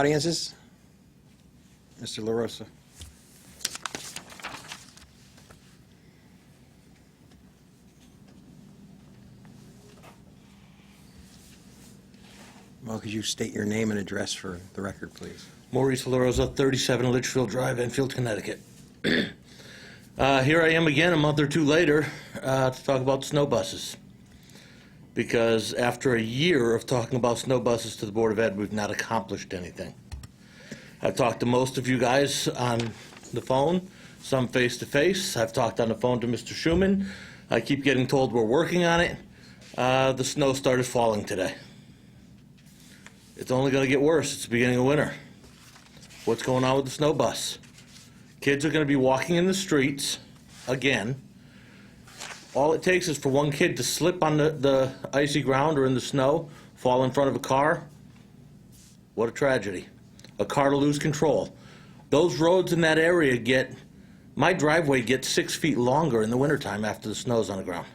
Audiences? Mr. LaRosa. Well, could you state your name and address for the record, please? Maurice LaRosa, 37 Litchfield Drive, Enfield, Connecticut. Here I am again a month or two later to talk about snow buses. Because after a year of talking about snow buses to the Board of Ed, we've not accomplished anything. I've talked to most of you guys on the phone, some face-to-face. I've talked on the phone to Mr. Schuman. I keep getting told we're working on it. The snow started falling today. It's only going to get worse. It's the beginning of winter. What's going on with the snow bus? Kids are going to be walking in the streets again. All it takes is for one kid to slip on the icy ground or in the snow, fall in front of a car. What a tragedy. A car to lose control. Those roads in that area my driveway gets 6 feet longer in the wintertime after the snow's on the ground.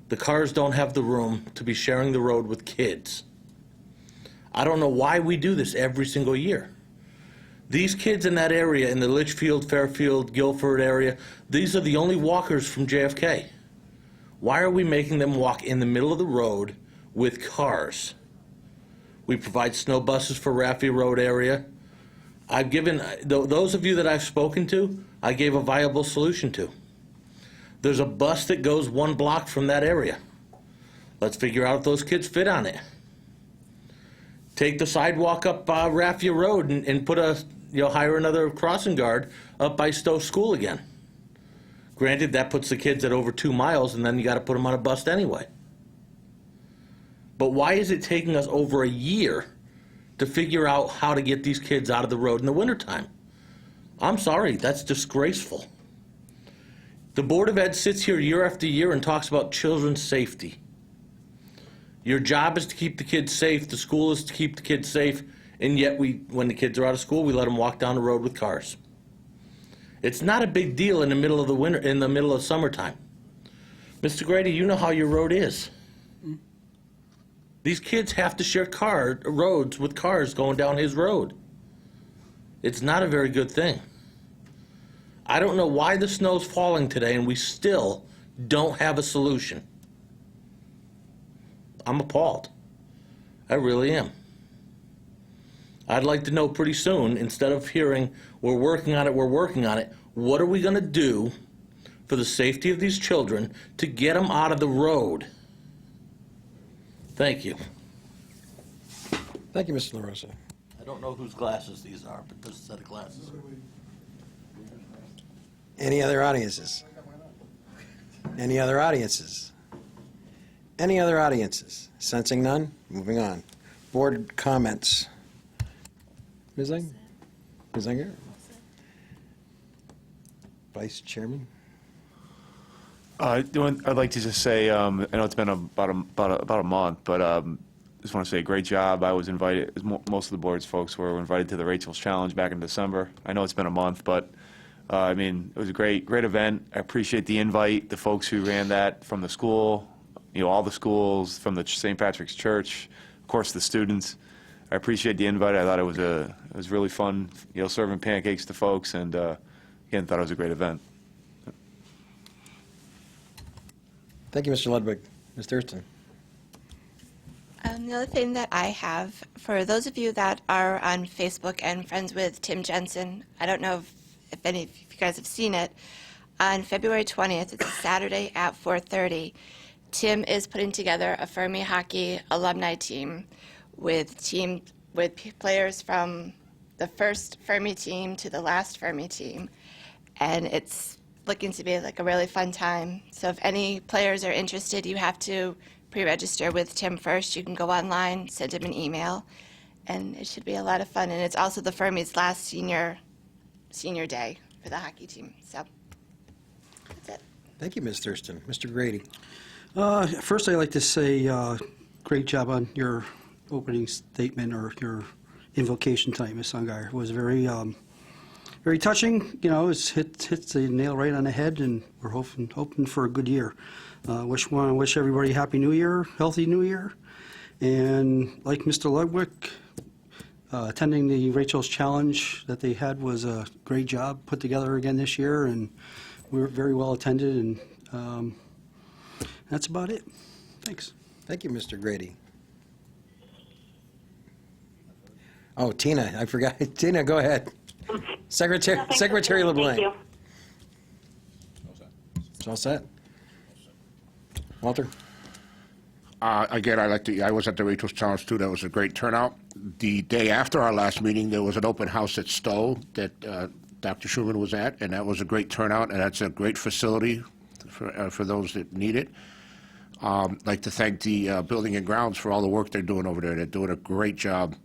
The cars don't have the room to be sharing the road with kids. I don't know why we do this every single year. These kids in that area, in the Litchfield, Fairfield, Guilford area, these are the only walkers from JFK. Why are we making them walk in the middle of the road with cars? We provide snow buses for Raffia Road area. I've given, those of you that I've spoken to, I gave a viable solution to. There's a bus that goes 1 block from that area. Let's figure out if those kids fit on it. Take the sidewalk up Raffia Road and put hire another crossing guard up by Stowe School again. Granted, that puts the kids at over 2 miles, and then you got to put them on a bus anyway. But why is it taking us over a year to figure out how to get these kids out of the road in the wintertime? I'm sorry, that's disgraceful. The Board of Ed sits here year after year and talks about children's safety. Your job is to keep the kids safe, the school is to keep the kids safe, and yet when the kids are out of school, we let them walk down the road with cars. It's not a big deal in the middle of the winter, in the middle of summertime. Mr. Grady, you know how your road is. These kids have to share roads with cars going down his road. It's not a very good thing. I don't know why the snow's falling today and we still don't have a solution. I'm appalled. I really am. I'd like to know pretty soon, instead of hearing, we're working on it, what are we going to do for the safety of these children to get them out of the road? Thank you. Thank you, Mr. LaRosa. I don't know whose glasses these are, but this set of glasses. Any other audiences? Any other audiences? Any other audiences? Sensing none, moving on. Board comments. Ms. Enger? Ms. Enger? Vice Chairman? I'd like to just say, I know it's been about a month, but just want to say great job. I was invited, as most of the board's folks were invited to the Rachel's Challenge back in December. I know it's been a month, but I mean, it was a great event. I appreciate the invite, the folks who ran that from the school, all the schools, from the St. Patrick's Church, of course the students. I appreciate the invite. I thought it was really fun, serving pancakes to folks, and again, thought it was a great event. Thank you, Mr. Ludwig. Ms. Thurston? The other thing that I have, for those of you that are on Facebook and friends with Tim Jensen, I don't know if any of you guys have seen it, on February 20th, it's a Saturday at 4:30, Tim is putting together a Fermi hockey alumni team with players from the first Fermi team to the last Fermi team, and it's looking to be like a really fun time. So if any players are interested, you have to pre-register with Tim first. You can go online, send him an email, and it should be a lot of fun. And it's also the Fermi's last senior day for the hockey team. So that's it. Thank you, Ms. Thurston. Mr. Grady? First, I'd like to say great job on your opening statement or your invocation tonight, Ms. Ungar. It was very touching. It's hit the nail right on the head, and we're hoping for a good year. Wish everybody a happy New Year, healthy New Year, and like Mr. Ludwig, attending the Rachel's Challenge that they had was a great job put together again this year, and we were very well attended, and that's about it. Thanks. Thank you, Mr. Grady. Oh, Tina, I forgot. Tina, go ahead. Secretary LeBlanc. Thank you. It's all set? Walter? Again, I was at the Rachel's Challenge too. That was a great turnout. The day after our last meeting, there was an open house at Stowe that Dr. Schumann was at, and that was a great turnout, and that's a great facility for those that need it. I'd like to thank the Building and Grounds for all the work they're doing over there. They're doing a great job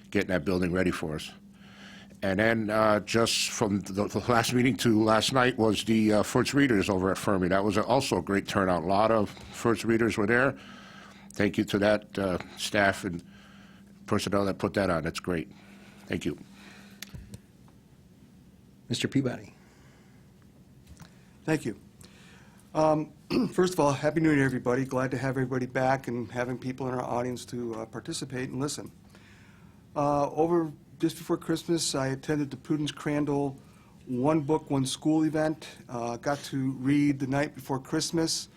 getting that building ready for us. And then just from the last meeting to last night was the First Readers over at Fermi. That was also a great turnout. A lot of First Readers were there. Thank you to that staff and personnel that put that on. That's great. Thank you. Mr. Peabody? Thank you. First of all, Happy New Year, everybody. Glad to have everybody back and having people in our audience to participate and listen. Just before Christmas, I attended the Prudence Crandall One Book, One School event. Got to read The Night Before Christmas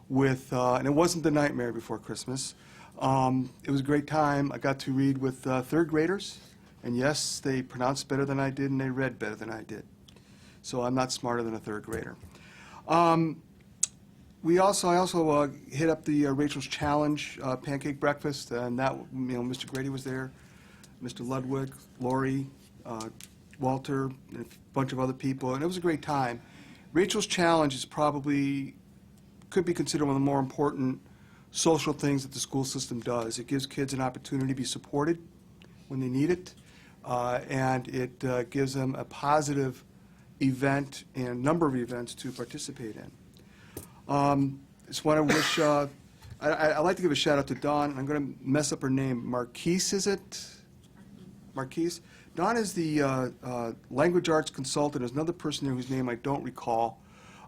with, and it wasn't The Nightmare Before Christmas. It was a great time. I got to read with third graders, and yes, they pronounced better than I did, and they read better than I did. So I'm not smarter than a third grader. I also hit up the Rachel's Challenge pancake breakfast, and that, Mr. Grady was there, Mr. Ludwig, Lori, Walter, and a bunch of other people, and it was a great time. Rachel's Challenge is could be considered one of the more important social things that the school system does. It gives kids an opportunity to be supported when they need it, and it gives them a positive event and a number of events to participate in. Just want to wish, I'd like to give a shout out to Dawn, and I'm going to mess up her name. Marquise, is it? Marquise? Dawn is the language arts consultant. There's another person there whose name I don't recall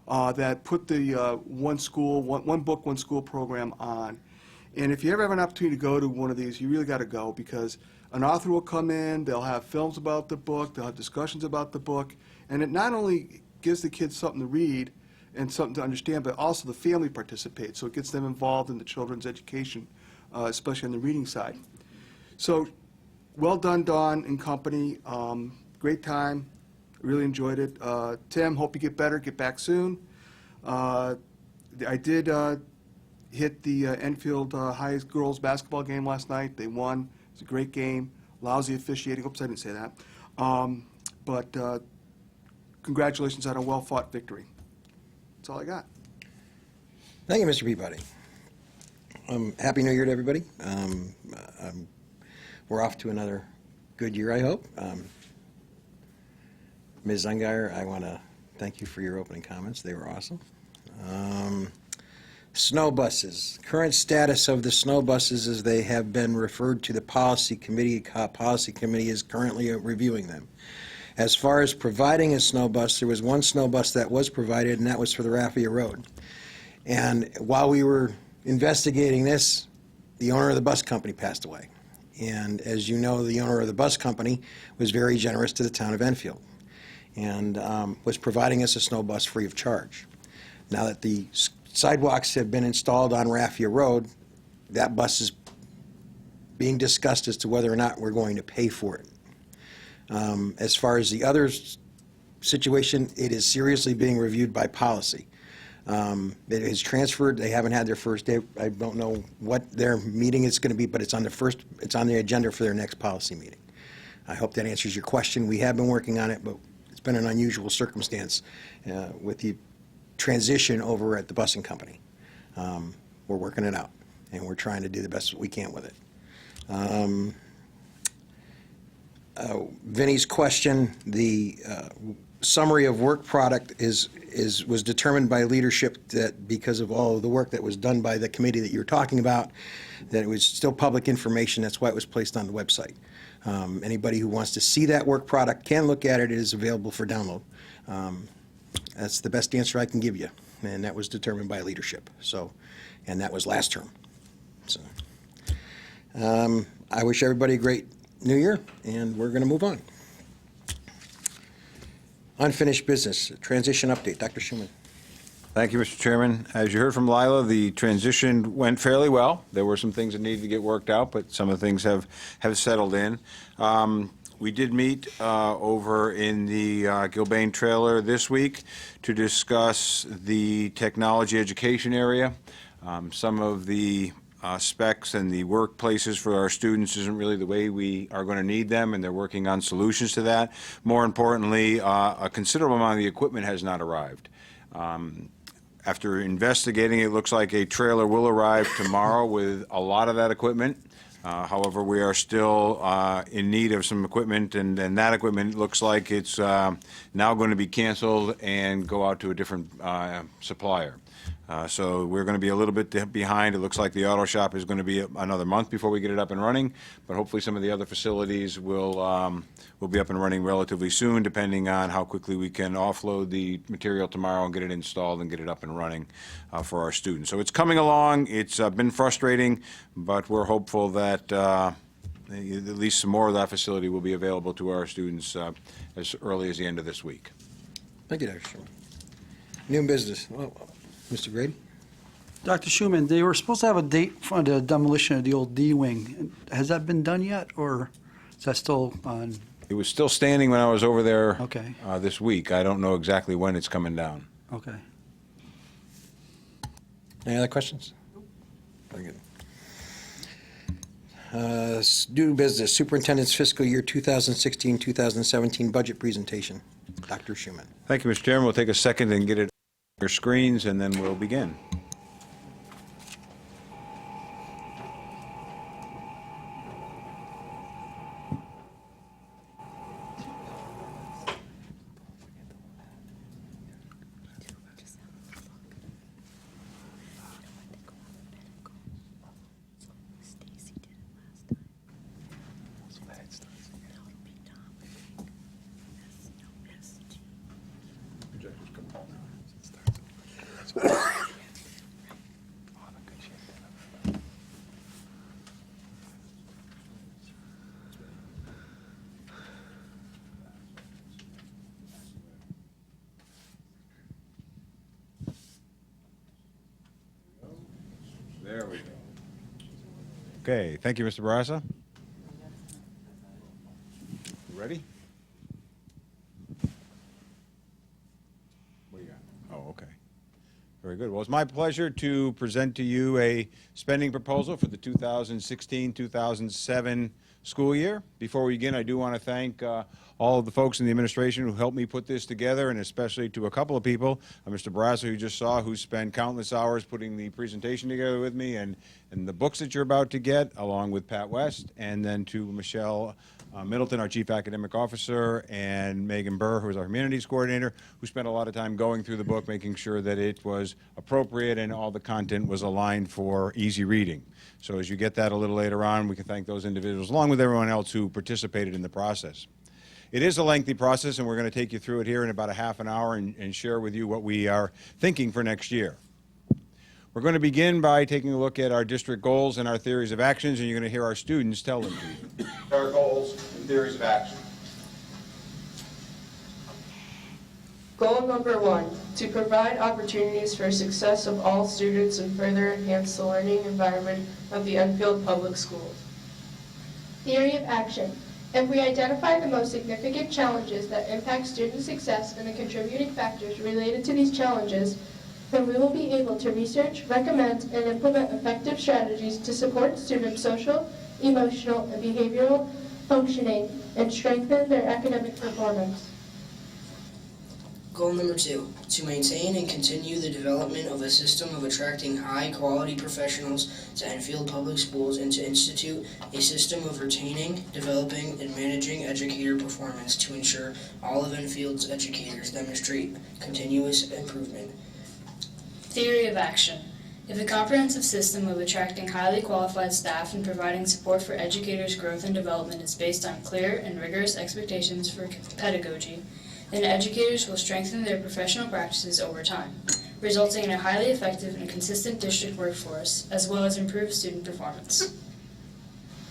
that put the one book, one school program on. And if you ever have an opportunity to go to one of these, you really got to go, because an author will come in, they'll have films about the book, they'll have discussions about the book, and it not only gives the kids something to read and something to understand, but also the family participates, so it gets them involved in the children's education, especially on the reading side. So, well done, Dawn and company. Great time. Really enjoyed it. Tim, hope you get better. Get back soon. I did hit the Enfield High girls basketball game last night. They won. It was a great game. Lousy officiating. Oops, I didn't say that. But congratulations on a well-fought victory. That's all I got. Thank you, Mr. Peabody. Happy New Year to everybody. We're off to another good year, I hope. Ms. Zungeier, I want to thank you for your opening comments. They were awesome. Snow buses. Current status of the snow buses is they have been referred to the policy committee. Policy committee is currently reviewing them. As far as providing a snow bus, there was one snow bus that was provided, and that was for the Raffia Road. And while we were investigating this, the owner of the bus company passed away. And as you know, the owner of the bus company was very generous to the town of Enfield and was providing us a snow bus free of charge. Now that the sidewalks have been installed on Raffia Road, that bus is being discussed as to whether or not we're going to pay for it. As far as the other situation, it is seriously being reviewed by policy. It is transferred. They haven't had their first day. I don't know what their meeting is going to be, but it's on the agenda for their next policy meeting. I hope that answers your question. We have been working on it, but it's been an unusual circumstance with the transition over at the busing company. We're working it out, and we're trying to do the best we can with it. Vinnie's question, the summary of work product was determined by leadership that because of all of the work that was done by the committee that you were talking about, that it was still public information. That's why it was placed on the website. Anybody who wants to see that work product can look at it. It is available for download. That's the best answer I can give you, and that was determined by leadership. So, and that was last term. So, I wish everybody a great new year, and we're going to move on. Unfinished business, transition update. Dr. Schuman. Thank you, Mr. Chairman. As you heard from Lila, the transition went fairly well. There were some things that needed to get worked out, but some of the things have settled in. We did meet over in the Gilbane trailer this week to discuss the technology education area. Some of the specs and the workplaces for our students isn't really the way we are going to need them, and they're working on solutions to that. More importantly, a considerable amount of the equipment has not arrived. After investigating, it looks like a trailer will arrive tomorrow with a lot of that equipment. However, we are still in need of some equipment, and that equipment looks like it's now going to be canceled and go out to a different supplier. So we're going to be a little bit behind. It looks like the auto shop is going to be another month before we get it up and running, but hopefully some of the other facilities will be up and running relatively soon, depending on how quickly we can offload the material tomorrow and get it installed and get it up and running for our students. So it's coming along. It's been frustrating, but we're hopeful that at least some more of that facility will be available to our students as early as the end of this week. Thank you, Dr. Schuman. New business. Mr. Grady? Dr. Schuman, they were supposed to have a date for the demolition of the old D-wing. Has that been done yet, or is that still on? It was still standing when I was over there Okay. This week. I don't know exactly when it's coming down. Okay. Any other questions? Very good. New business, Superintendent's fiscal year 2016-2017 budget presentation. Dr. Schuman. Thank you, Mr. Chairman. We'll take a second and get it on your screens, and then we'll begin. There we go. Okay, thank you, Mr. Barassa. You ready? What do you got? Oh, okay. Very good. Well, it's my pleasure to present to you a spending proposal for the 2016-2007 school year. Before we begin, I do want to thank all of the folks in the administration who helped me put this together, and especially to a couple of people, Mr. Barassa, who you just saw, who spent countless hours putting the presentation together with me, and the books that you're about to get, along with Pat West, and then to Michelle Middleton, our Chief Academic Officer, and Megan Burr, who is our Humanities Coordinator, who spent a lot of time going through the book, making sure that it was appropriate and all the content was aligned for easy reading. So as you get that a little later on, we can thank those individuals, along with everyone else who participated in the process. It is a lengthy process, and we're going to take you through it here in about a half an hour and share with you what we are thinking for next year. We're going to begin by taking a look at our district goals and our theories of actions, and you're going to hear our students tell them to you. Our goals and theories of action. Goal number 1, to provide opportunities for success of all students and further enhance the learning environment of the Enfield Public Schools. Theory of action. If we identify the most significant challenges that impact student success and the contributing factors related to these challenges, then we will be able to research, recommend, and implement effective strategies to support students' social, emotional, and behavioral functioning and strengthen their academic performance. Goal number 2, to maintain and continue the development of a system of attracting high-quality professionals to Enfield Public Schools and to institute a system of retaining, developing, and managing educator performance to ensure all of Enfield's educators demonstrate continuous improvement. Theory of action. If a comprehensive system of attracting highly qualified staff and providing support for educators' growth and development is based on clear and rigorous expectations for pedagogy, then educators will strengthen their professional practices over time, resulting in a highly effective and consistent district workforce, as well as improved student performance.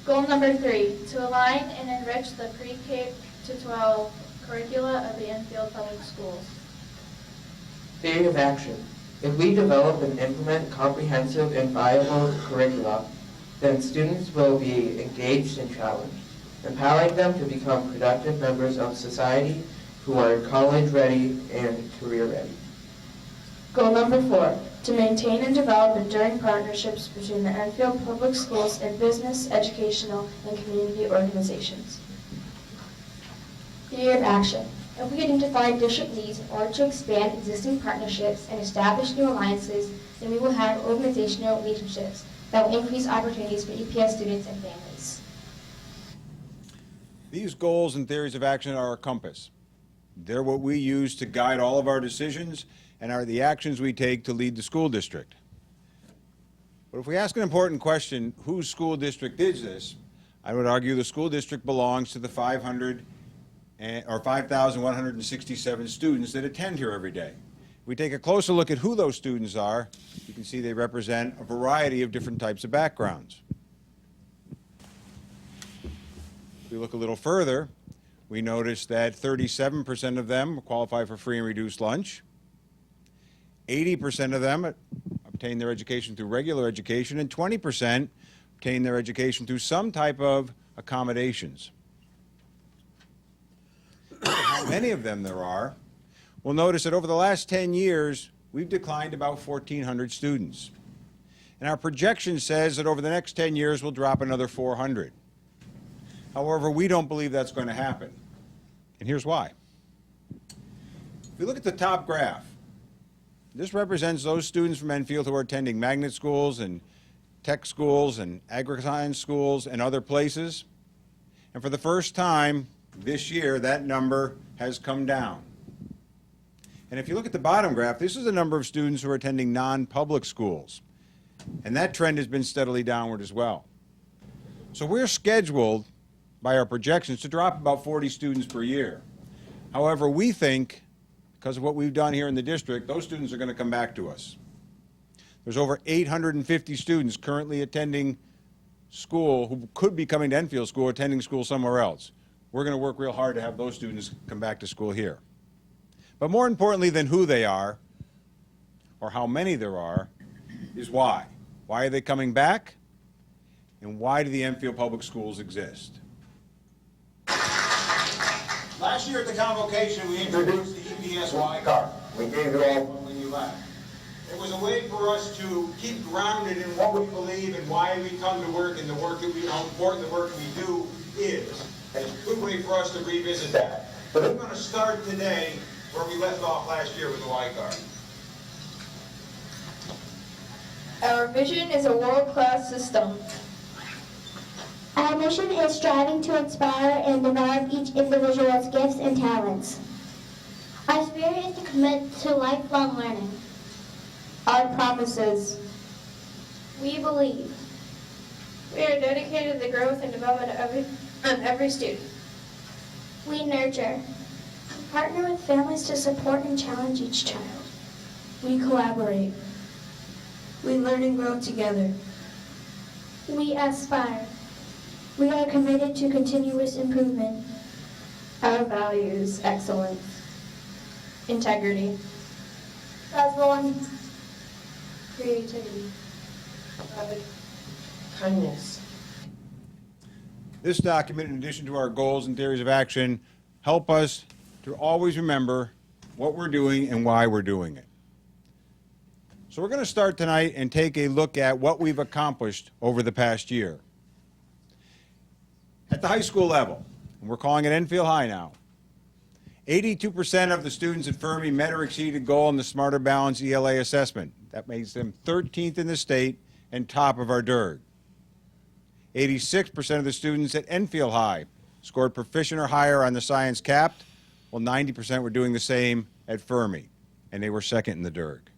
Goal number 3, to align and enrich the pre-K to 12 curricula of the Enfield Public Schools. Theory of action. If we develop and implement comprehensive and viable curricula, then students will be engaged and challenged, empowering them to become productive members of society who are college-ready and career-ready. Goal number 4, to maintain and develop enduring partnerships between the Enfield Public Schools and business, educational, and community organizations. Theory of action. If we identify district needs in order to expand existing partnerships and establish new alliances, then we will have organizational relationships that will increase opportunities for EPS students and families. These goals and theories of action are our compass. They're what we use to guide all of our decisions and are the actions we take to lead the school district. But if we ask an important question, whose school district is this? I would argue the school district belongs to the 5,167 students that attend here every day. If we take a closer look at who those students are, you can see they represent a variety of different types of backgrounds. If we look a little further, we notice that 37% of them qualify for free and reduced lunch. 80% of them obtain their education through regular education, and 20% obtain their education through some type of accommodations. How many of them there are, we'll notice that over the last 10 years, we've declined about 1,400 students. And our projection says that over the next 10 years, we'll drop another 400. However, we don't believe that's going to happen. And here's why. If you look at the top graph, this represents those students from Enfield who are attending magnet schools and tech schools and agri-science schools and other places. And for the first time this year, that number has come down. And if you look at the bottom graph, this is the number of students who are attending non-public schools. And that trend has been steadily downward as well. So we're scheduled by our projections to drop about 40 students per year. However, we think, because of what we've done here in the district, those students are going to come back to us. There's over 850 students currently attending school who could be coming to Enfield School, attending school somewhere else. We're going to work real hard to have those students come back to school here. But more importantly than who they are, or how many there are, is why. Why are they coming back? And why do the Enfield Public Schools exist? Last year at the convocation, we introduced the EPS Y card. We gave it all when you left. It was a way for us to keep grounded in what we believe and why we come to work and the work that how important the work we do is. And it's a good way for us to revisit that. But we're going to start today where we left off last year with the Y card. Our vision is a world-class system. Our mission is striving to inspire and develop each individual's gifts and talents. Our spirit is to commit to lifelong learning. Our promises. We believe. We are dedicated to the growth and development of every student. We nurture. We partner with families to support and challenge each child. We collaborate. We learn and grow together. We aspire. We are committed to continuous improvement. Our values: excellence, integrity, creativity, Kindness. This document, in addition to our goals and theories of action, help us to always remember what we're doing and why we're doing it. So we're going to start tonight and take a look at what we've accomplished over the past year. At the high school level, and we're calling it Enfield High now, 82% of the students at Fermi met or exceeded goal in the Smarter Balance ELA assessment. That makes them 13th in the state and top of our DIRG. 86% of the students at Enfield High scored proficient or higher on the science CAPT, while 90% were doing the same at Fermi, and they were second in the DIRG.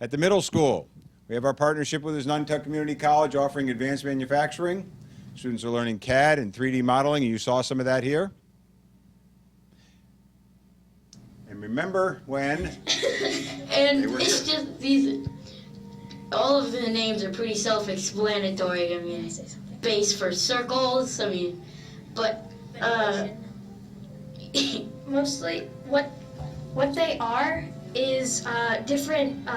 At the middle school, we have our partnership with Nantucket Community College offering advanced manufacturing. Students are learning CAD and 3D modeling, and you saw some of that here. And remember when And it's just these all of the names are pretty self-explanatory. I mean, base for circles. I mean, but mostly what they are is different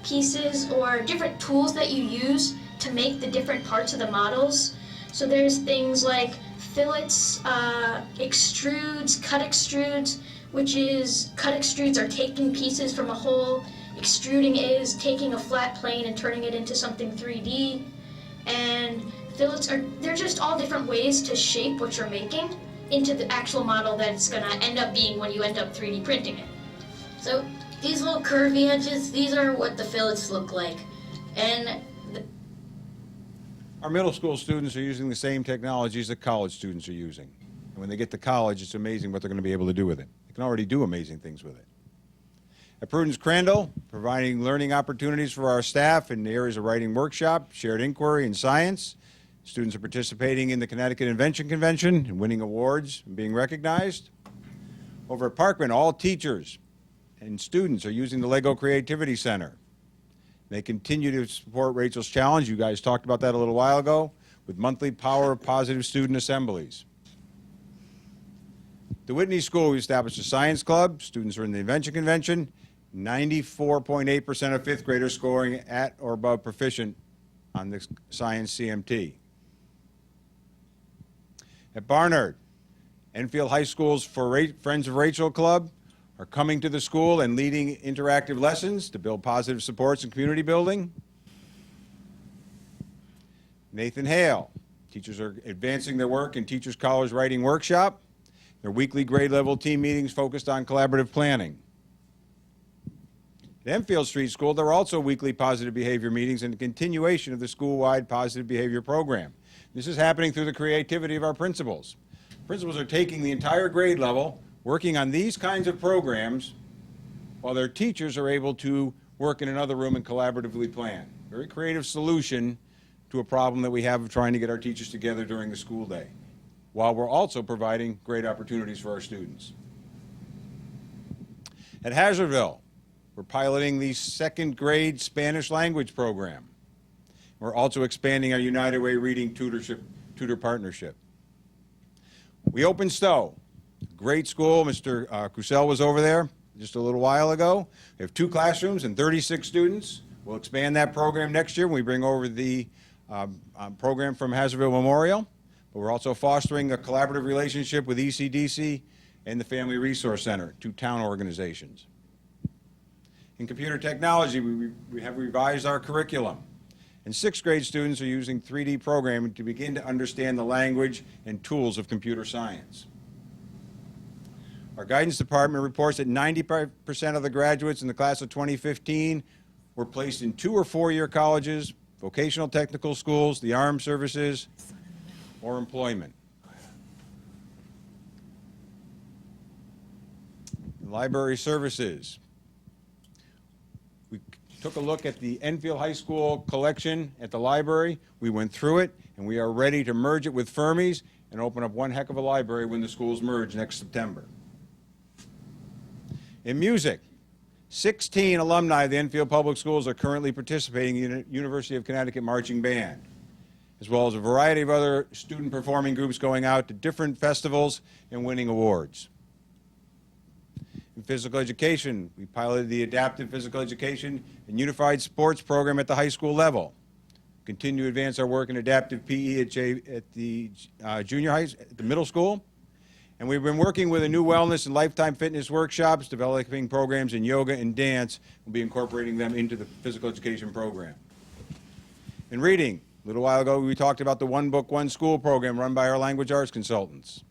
pieces or different tools that you use to make the different parts of the models. So there's things like fillets, extrudes, cut extrudes, which is cut extrudes are taking pieces from a whole. Extruding is taking a flat plane and turning it into something 3D. And fillets they're just all different ways to shape what you're making into the actual model that it's gonna end up being when you end up 3D printing it. So these little curvy edges, these are what the fillets look like. And Our middle school students are using the same technologies that college students are using. And when they get to college, it's amazing what they're going to be able to do with it. They can already do amazing things with it. At Prudence Crandall, providing learning opportunities for our staff in the areas of writing workshop, shared inquiry, and science. Students are participating in the Connecticut Invention Convention and winning awards and being recognized. Over at Parkman, all teachers and students are using the Lego Creativity Center. They continue to support Rachel's Challenge. You guys talked about that a little while ago, with monthly Power of Positive student assemblies. At the Whitney School, we established a science club. Students are in the Invention Convention. 94.8% of fifth graders scoring at or above proficient on the science CMT. At Barnard, Enfield High School's Friends of Rachel Club are coming to the school and leading interactive lessons to build positive supports and community building. Nathan Hale, teachers are advancing their work in Teachers College Writing Workshop. Their weekly grade level team meetings focused on collaborative planning. At Enfield Street School, there are also weekly positive behavior meetings and a continuation of the school-wide positive behavior program. This is happening through the creativity of our principals. Principals are taking the entire grade level, working on these kinds of programs, while their teachers are able to work in another room and collaboratively plan. Very creative solution to a problem that we have of trying to get our teachers together during the school day, while we're also providing great opportunities for our students. At Hazardville, we're piloting the second grade Spanish language program. We're also expanding our United Way Reading tutor partnership. We opened Stowe. Great school. Mr. Crucell was over there just a little while ago. We have 2 classrooms and 36 students. We'll expand that program next year when we bring over the program from Hazardville Memorial. But we're also fostering a collaborative relationship with ECDC and the Family Resource Center, 2 town organizations. In computer technology, we have revised our curriculum. And 6th grade students are using 3D programming to begin to understand the language and tools of computer science. Our guidance department reports that 95% of the graduates in the class of 2015 were placed in 2- or 4-year colleges, vocational technical schools, the armed services, or employment. Library services. We took a look at the Enfield High School collection at the library. We went through it, and we are ready to merge it with Fermi's and open up one heck of a library when the schools merge next September. In music, 16 alumni of the Enfield Public Schools are currently participating in the University of Connecticut Marching Band, as well as a variety of other student performing groups going out to different festivals and winning awards. In physical education, we piloted the Adaptive Physical Education and Unified Sports program at the high school level. Continue to advance our work in adaptive PE at the junior high, at the middle school. And we've been working with a new wellness and lifetime fitness workshops, developing programs in yoga and dance. We'll be incorporating them into the physical education program. In reading, a little while ago, we talked about the One Book, One School program run by our language arts consultants.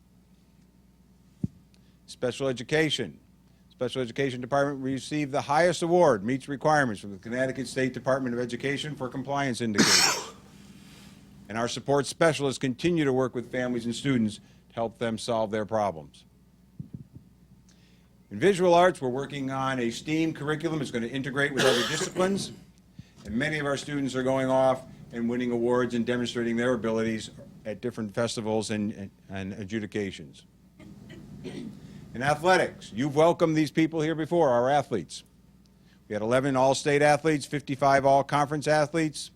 Special education. Special Education Department received the highest award, meets requirements from the Connecticut State Department of Education for compliance indicators. And our support specialists continue to work with families and students to help them solve their problems. In visual arts, we're working on a STEAM curriculum that's going to integrate with other disciplines, and many of our students are going off and winning awards and demonstrating their abilities at different festivals and adjudications. In athletics, you've welcomed these people here before, our athletes. We had 11 all-state athletes, 55 all-conference athletes.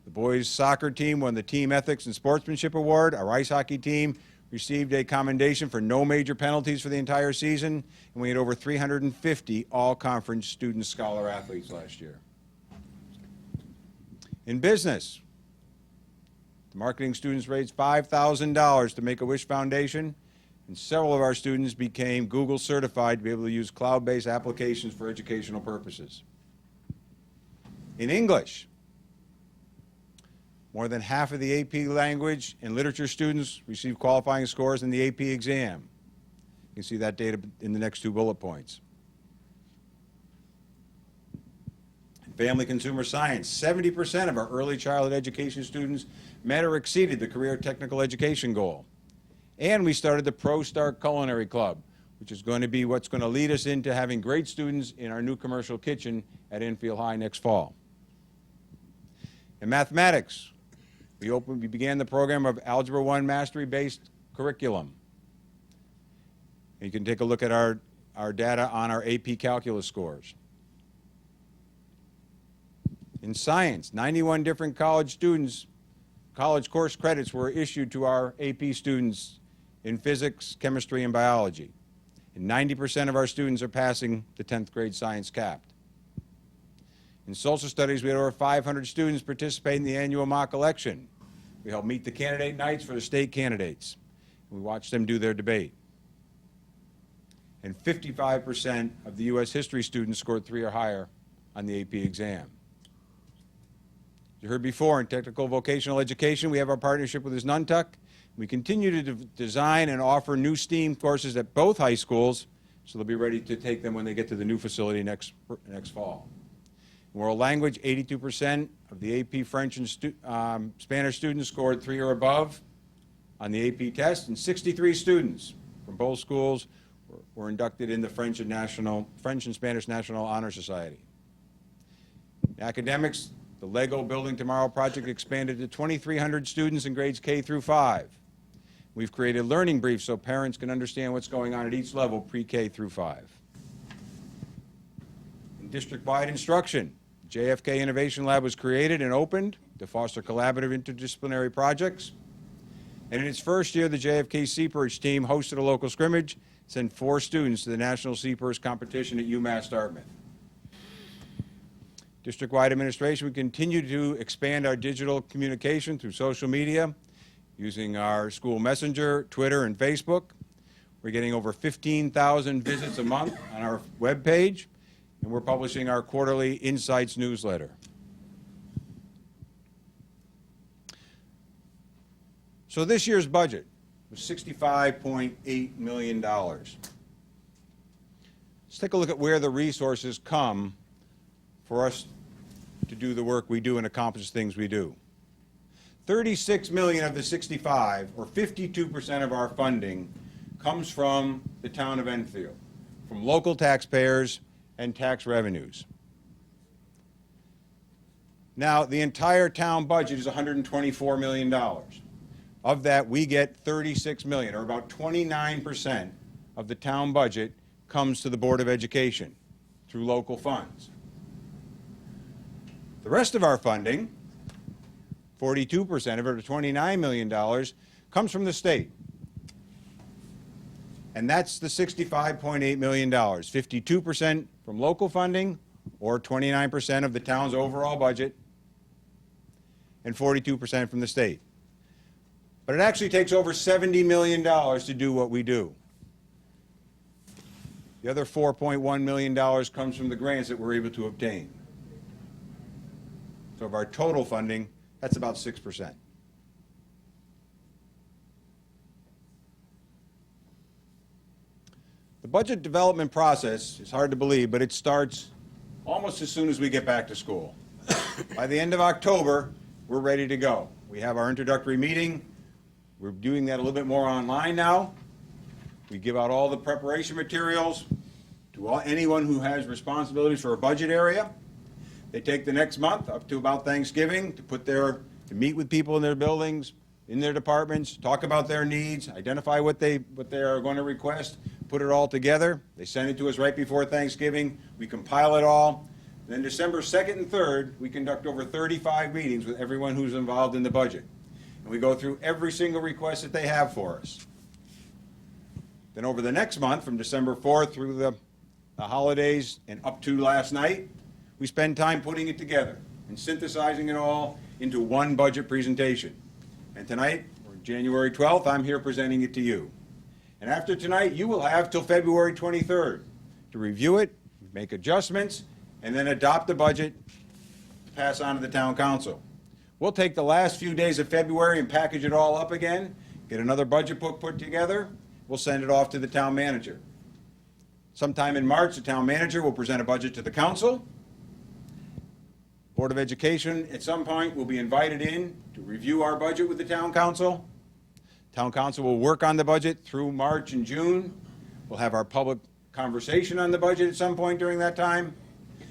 The boys' soccer team won the Team Ethics and Sportsmanship Award. Our ice hockey team received a commendation for no major penalties for the entire season, and we had over 350 all-conference student scholar athletes last year. In business, the marketing students raised $5,000 to Make-A-Wish Foundation, and several of our students became Google certified to be able to use cloud-based applications for educational purposes. In English, more than half of the AP language and literature students received qualifying scores in the AP exam. You can see that data in the next 2 bullet points. In family consumer science, 70% of our early childhood education students met or exceeded the career technical education goal. And we started the ProStart Culinary Club, which is going to be what's going to lead us into having great students in our new commercial kitchen at Enfield High next fall. In mathematics, we began the program of Algebra 1 Mastery-based curriculum. And you can take a look at our data on our AP Calculus scores. In science, 91 different college course credits were issued to our AP students in physics, chemistry, and biology. And 90% of our students are passing the 10th grade science capped. In social studies, we had over 500 students participate in the annual mock election. We helped meet the candidate nights for the state candidates. We watched them do their debate. And 55% of the U.S. history students scored 3 or higher on the AP exam. As you heard before, in technical vocational education, we have our partnership with Isnuntuck. We continue to design and offer new STEAM courses at both high schools, so they'll be ready to take them when they get to the new facility next fall. In world language, 82% of the AP French and Spanish students scored 3 or above on the AP test, and 63 students from both schools were inducted in the French and Spanish National Honor Society. In academics, the Lego Building Tomorrow project expanded to 2,300 students in grades K through 5. We've created learning briefs so parents can understand what's going on at each level, pre-K through 5. In district-wide instruction, JFK Innovation Lab was created and opened to foster collaborative interdisciplinary projects. And in its first year, the JFK Seaperch team hosted a local scrimmage, sent 4 students to the National Seaperch competition at UMass Dartmouth. District-wide administration, we continue to expand our digital communication through social media, using our school messenger, Twitter, and Facebook. We're getting over 15,000 visits a month on our webpage, and we're publishing our quarterly Insights newsletter. So this year's budget was $65.8 million. Let's take a look at where the resources come for us to do the work we do and accomplish things we do. 36 million of the 65, or 52% of our funding, comes from the town of Enfield, from local taxpayers and tax revenues. Now, the entire town budget is $124 million. Of that, we get 36 million, or about 29% of the town budget comes to the Board of Education through local funds. The rest of our funding, 42% of it, or $29 million, comes from the state. And that's the $65.8 million, 52% from local funding, or 29% of the town's overall budget, and 42% from the state. But it actually takes over $70 million to do what we do. The other $4.1 million comes from the grants that we're able to obtain. So of our total funding, that's about 6%. The budget development process is hard to believe, but it starts almost as soon as we get back to school. By the end of October, we're ready to go. We have our introductory meeting. We're doing that a little bit more online now. We give out all the preparation materials to anyone who has responsibilities for a budget area. They take the next month up to about Thanksgiving to meet with people in their buildings, in their departments, talk about their needs, identify what they are going to request, put it all together. They send it to us right before Thanksgiving. We compile it all. Then December 2nd and 3rd, we conduct over 35 meetings with everyone who's involved in the budget. And we go through every single request that they have for us. Then over the next month, from December 4th through the holidays and up to last night, we spend time putting it together and synthesizing it all into one budget presentation. And tonight, or January 12th, I'm here presenting it to you. And after tonight, you will have till February 23rd to review it, make adjustments, and then adopt the budget to pass on to the town council. We'll take the last few days of February and package it all up again, get another budget book put together. We'll send it off to the town manager. Sometime in March, the town manager will present a budget to the council. Board of Education, at some point, will be invited in to review our budget with the town council. Town council will work on the budget through March and June. We'll have our public conversation on the budget at some point during that time.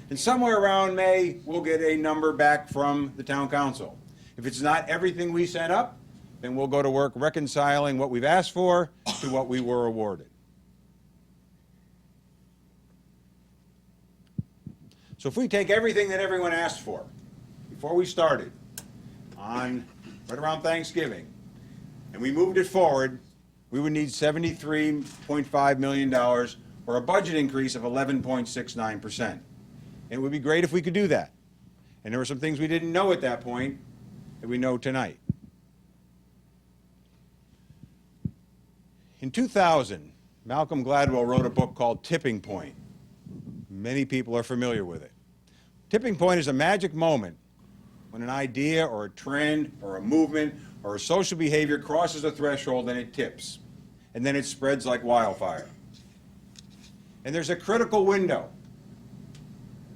And somewhere around May, we'll get a number back from the town council. If it's not everything we sent up, then we'll go to work reconciling what we've asked for to what we were awarded. So if we take everything that everyone asked for before we started on right around Thanksgiving, and we moved it forward, we would need $73.5 million or a budget increase of 11.69%. And it would be great if we could do that. And there were some things we didn't know at that point that we know tonight. In 2000, Malcolm Gladwell wrote a book called Tipping Point. Many people are familiar with it. Tipping point is a magic moment when an idea or a trend or a movement or a social behavior crosses a threshold and it tips. And then it spreads like wildfire. And there's a critical window,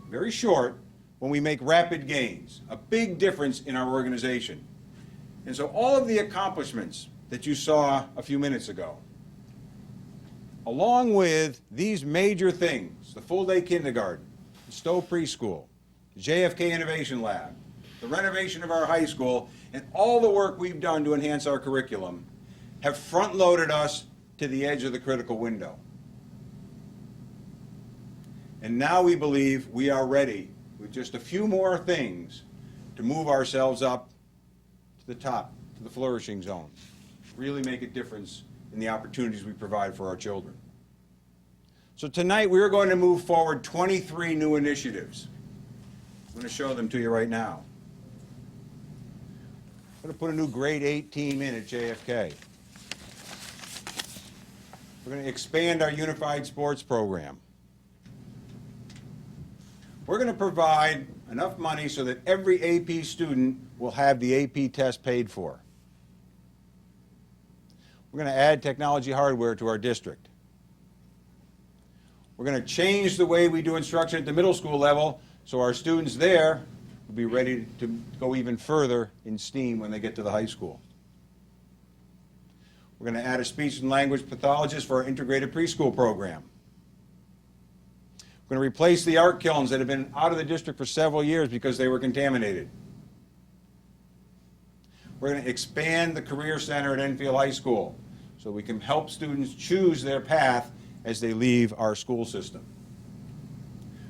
very short, when we make rapid gains, a big difference in our organization. And so all of the accomplishments that you saw a few minutes ago, along with these major things, the full-day kindergarten, the Stowe Preschool, the JFK Innovation Lab, the renovation of our high school, and all the work we've done to enhance our curriculum, have front-loaded us to the edge of the critical window. And now we believe we are ready, with just a few more things, to move ourselves up to the top, to the flourishing zone, really make a difference in the opportunities we provide for our children. So tonight we are going to move forward 23 new initiatives. I'm going to show them to you right now. I'm going to put a new grade 8 team in at JFK. We're going to expand our unified sports program. We're going to provide enough money so that every AP student will have the AP test paid for. We're going to add technology hardware to our district. We're going to change the way we do instruction at the middle school level so our students there will be ready to go even further in STEAM when they get to the high school. We're going to add a speech and language pathologist for our integrated preschool program. We're going to replace the art kilns that have been out of the district for several years because they were contaminated. We're going to expand the Career Center at Enfield High School so we can help students choose their path as they leave our school system.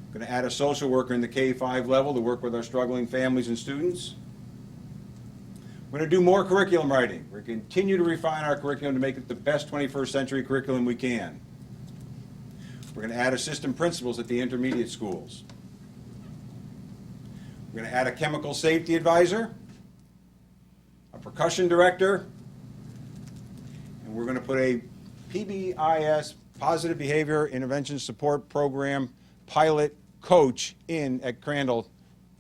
We're going to add a social worker in the K-5 level to work with our struggling families and students. We're going to do more curriculum writing. We're going to continue to refine our curriculum to make it the best 21st century curriculum we can. We're going to add assistant principals at the intermediate schools. We're going to add a chemical safety advisor, a percussion director, and we're going to put a PBIS, Positive Behavior Intervention Support Program, pilot coach in at Crandall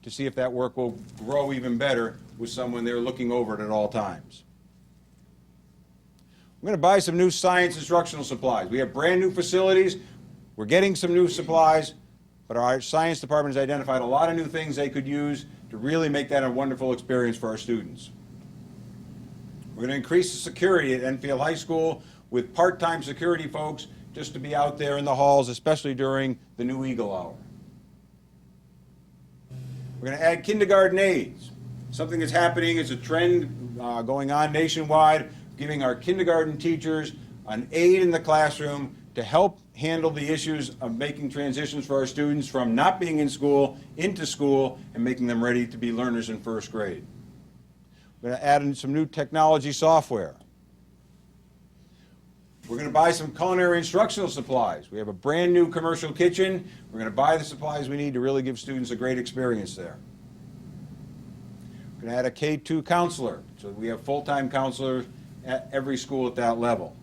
to see if that work will grow even better with someone there looking over it at all times. We're going to buy some new science instructional supplies. We have brand new facilities. We're getting some new supplies, but our science department has identified a lot of new things they could use to really make that a wonderful experience for our students. We're going to increase the security at Enfield High School with part-time security folks just to be out there in the halls, especially during the New Eagle Hour. We're going to add kindergarten aides. Something that's happening is a trend going on nationwide, giving our kindergarten teachers an aide in the classroom to help handle the issues of making transitions for our students from not being in school into school and making them ready to be learners in first grade. We're going to add in some new technology software. We're going to buy some culinary instructional supplies. We have a brand new commercial kitchen. We're going to buy the supplies we need to really give students a great experience there. We're going to add a K-2 counselor, so we have full-time counselors at every school at that level.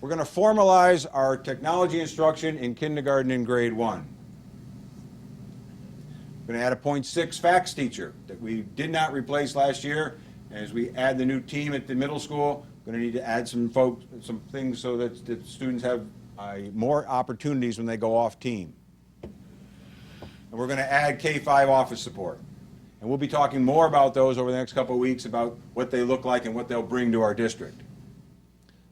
We're going to formalize our technology instruction in kindergarten and grade 1. We're going to add a .6 fax teacher that we did not replace last year. As we add the new team at the middle school, we're going to need to add some things so that the students have more opportunities when they go off team. And we're going to add K-5 office support. And we'll be talking more about those over the next couple of weeks about what they look like and what they'll bring to our district.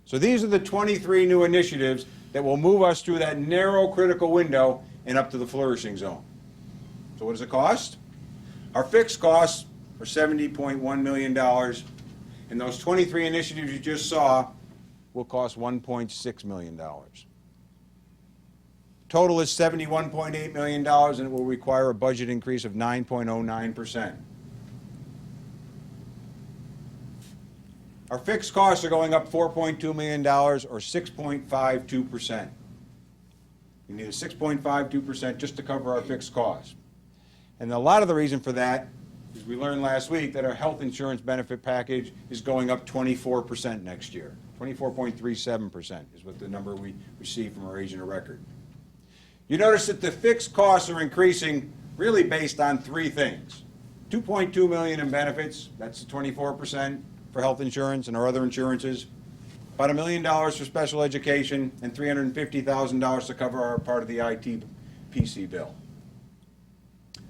So these are the 23 new initiatives that will move us through that narrow critical window and up to the flourishing zone. So what does it cost? Our fixed costs are $70.1 million, and those 23 initiatives you just saw will cost $1.6 million. Total is $71.8 million, and it will require a budget increase of 9.09%. Our fixed costs are going up $4.2 million, or 6.52%. We need a 6.52% just to cover our fixed costs. And a lot of the reason for that is we learned last week that our health insurance benefit package is going up 24% next year. 24.37% is what the number we received from our agent of record. You notice that the fixed costs are increasing really based on three things. $2.2 million in benefits, that's the 24% for health insurance and our other insurances. About $1 million for special education and $350,000 to cover our part of the IT PC bill.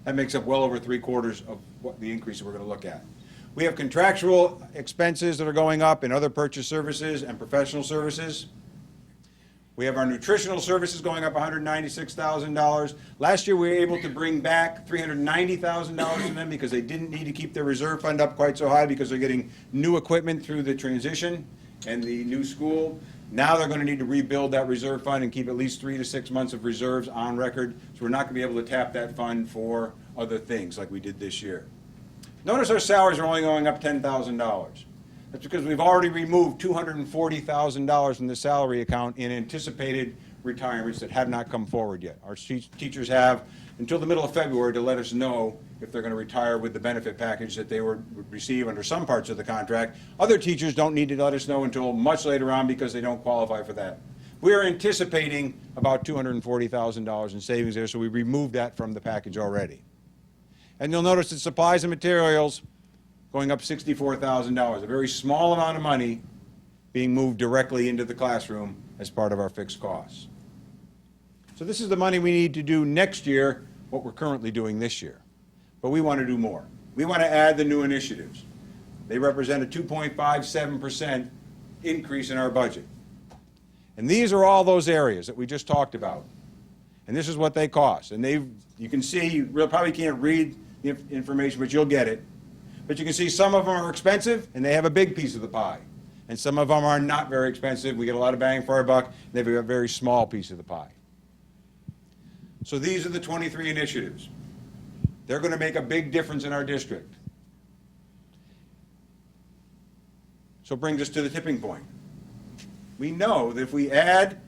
That makes up well over 3/4 of what the increase we're going to look at. We have contractual expenses that are going up in other purchase services and professional services. We have our nutritional services going up $196,000. Last year we were able to bring back $390,000 from them because they didn't need to keep their reserve fund up quite so high because they're getting new equipment through the transition and the new school. Now they're going to need to rebuild that reserve fund and keep at least 3 to 6 months of reserves on record. So we're not going to be able to tap that fund for other things like we did this year. Notice our salaries are only going up $10,000. That's because we've already removed $240,000 from the salary account in anticipated retirements that have not come forward yet. Our teachers have until the middle of February to let us know if they're going to retire with the benefit package that they would receive under some parts of the contract. Other teachers don't need to let us know until much later on because they don't qualify for that. We are anticipating about $240,000 in savings there, so we removed that from the package already. And you'll notice that supplies and materials going up $64,000, a very small amount of money being moved directly into the classroom as part of our fixed costs. So this is the money we need to do next year, what we're currently doing this year. But we want to do more. We want to add the new initiatives. They represent a 2.57% increase in our budget. And these are all those areas that we just talked about. And this is what they cost. And you can see, you probably can't read the information, but you'll get it. But you can see some of them are expensive, and they have a big piece of the pie. And some of them are not very expensive. We get a lot of bang for our buck. They have a very small piece of the pie. So these are the 23 initiatives. They're going to make a big difference in our district. So it brings us to the tipping point. We know that if we add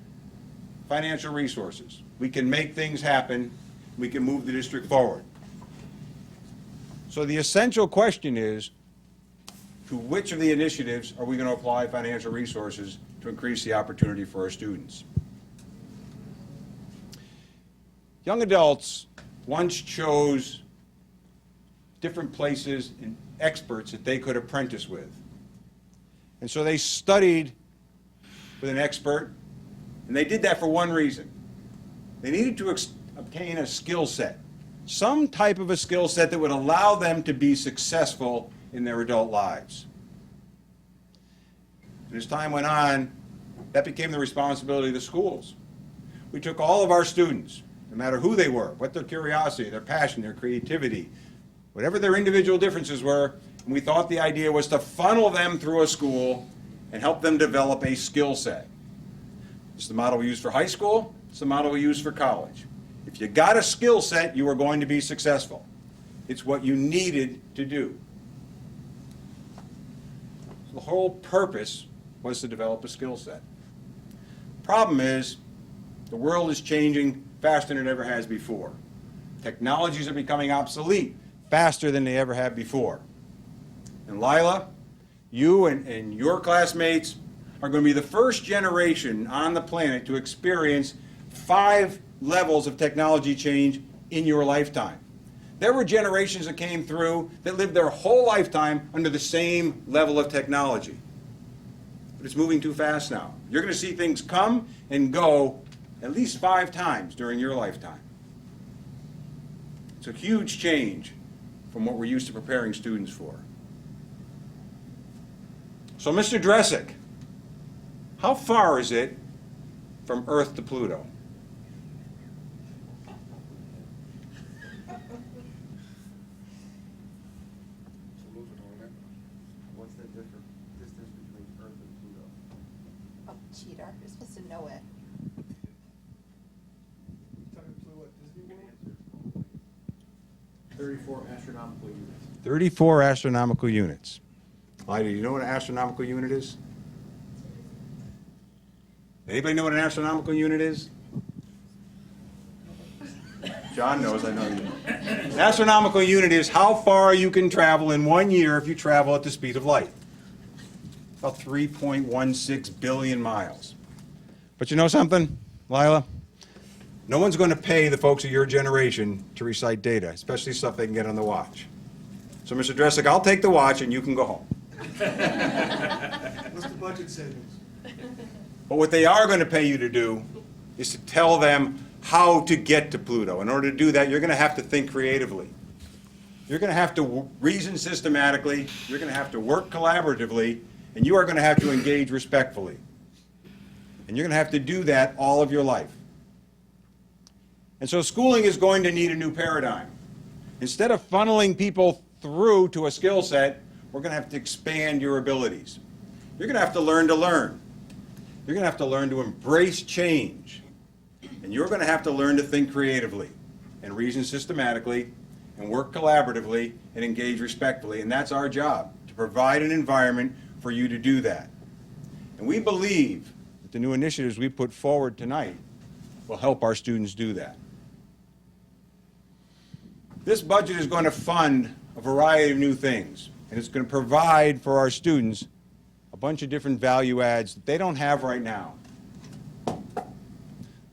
financial resources, we can make things happen, we can move the district forward. So the essential question is, to which of the initiatives are we going to apply financial resources to increase the opportunity for our students? Young adults once chose different places and experts that they could apprentice with. And so they studied with an expert, and they did that for one reason. They needed to obtain a skill set, some type of a skill set that would allow them to be successful in their adult lives. And as time went on, that became the responsibility of the schools. We took all of our students, no matter who they were, what their curiosity, their passion, their creativity, whatever their individual differences were, and we thought the idea was to funnel them through a school and help them develop a skill set. It's the model we use for high school. It's the model we use for college. If you got a skill set, you are going to be successful. It's what you needed to do. The whole purpose was to develop a skill set. Problem is, the world is changing faster than it ever has before. Technologies are becoming obsolete faster than they ever have before. And Lila, you and your classmates are going to be the first generation on the planet to experience 5 levels of technology change in your lifetime. There were generations that came through that lived their whole lifetime under the same level of technology. But it's moving too fast now. You're going to see things come and go at least 5 times during your lifetime. It's a huge change from what we're used to preparing students for. So, Mr. Dresick, how far is it from Earth to Pluto? What's the distance between Earth and Pluto? Oh, cheater. You're supposed to know it. 34 astronomical units. 34 astronomical units. Lydia, do you know what an astronomical unit is? Anybody know what an astronomical unit is? John knows, I know you know. An astronomical unit is how far you can travel in 1 year if you travel at the speed of light. About 3.16 billion miles. But you know something, Lila? No one's going to pay the folks of your generation to recite data, especially stuff they can get on the watch. So, Mr. Dresick, I'll take the watch and you can go home. What's the budget savings? But what they are going to pay you to do is to tell them how to get to Pluto. In order to do that, you're going to have to think creatively. You're going to have to reason systematically, you're going to have to work collaboratively, and you are going to have to engage respectfully. And you're going to have to do that all of your life. And so schooling is going to need a new paradigm. Instead of funneling people through to a skill set, we're going to have to expand your abilities. You're going to have to learn to learn. You're going to have to learn to embrace change. And you're going to have to learn to think creatively and reason systematically and work collaboratively and engage respectfully. And that's our job, to provide an environment for you to do that. And we believe that the new initiatives we put forward tonight will help our students do that. This budget is going to fund a variety of new things, and it's going to provide for our students a bunch of different value adds that they don't have right now.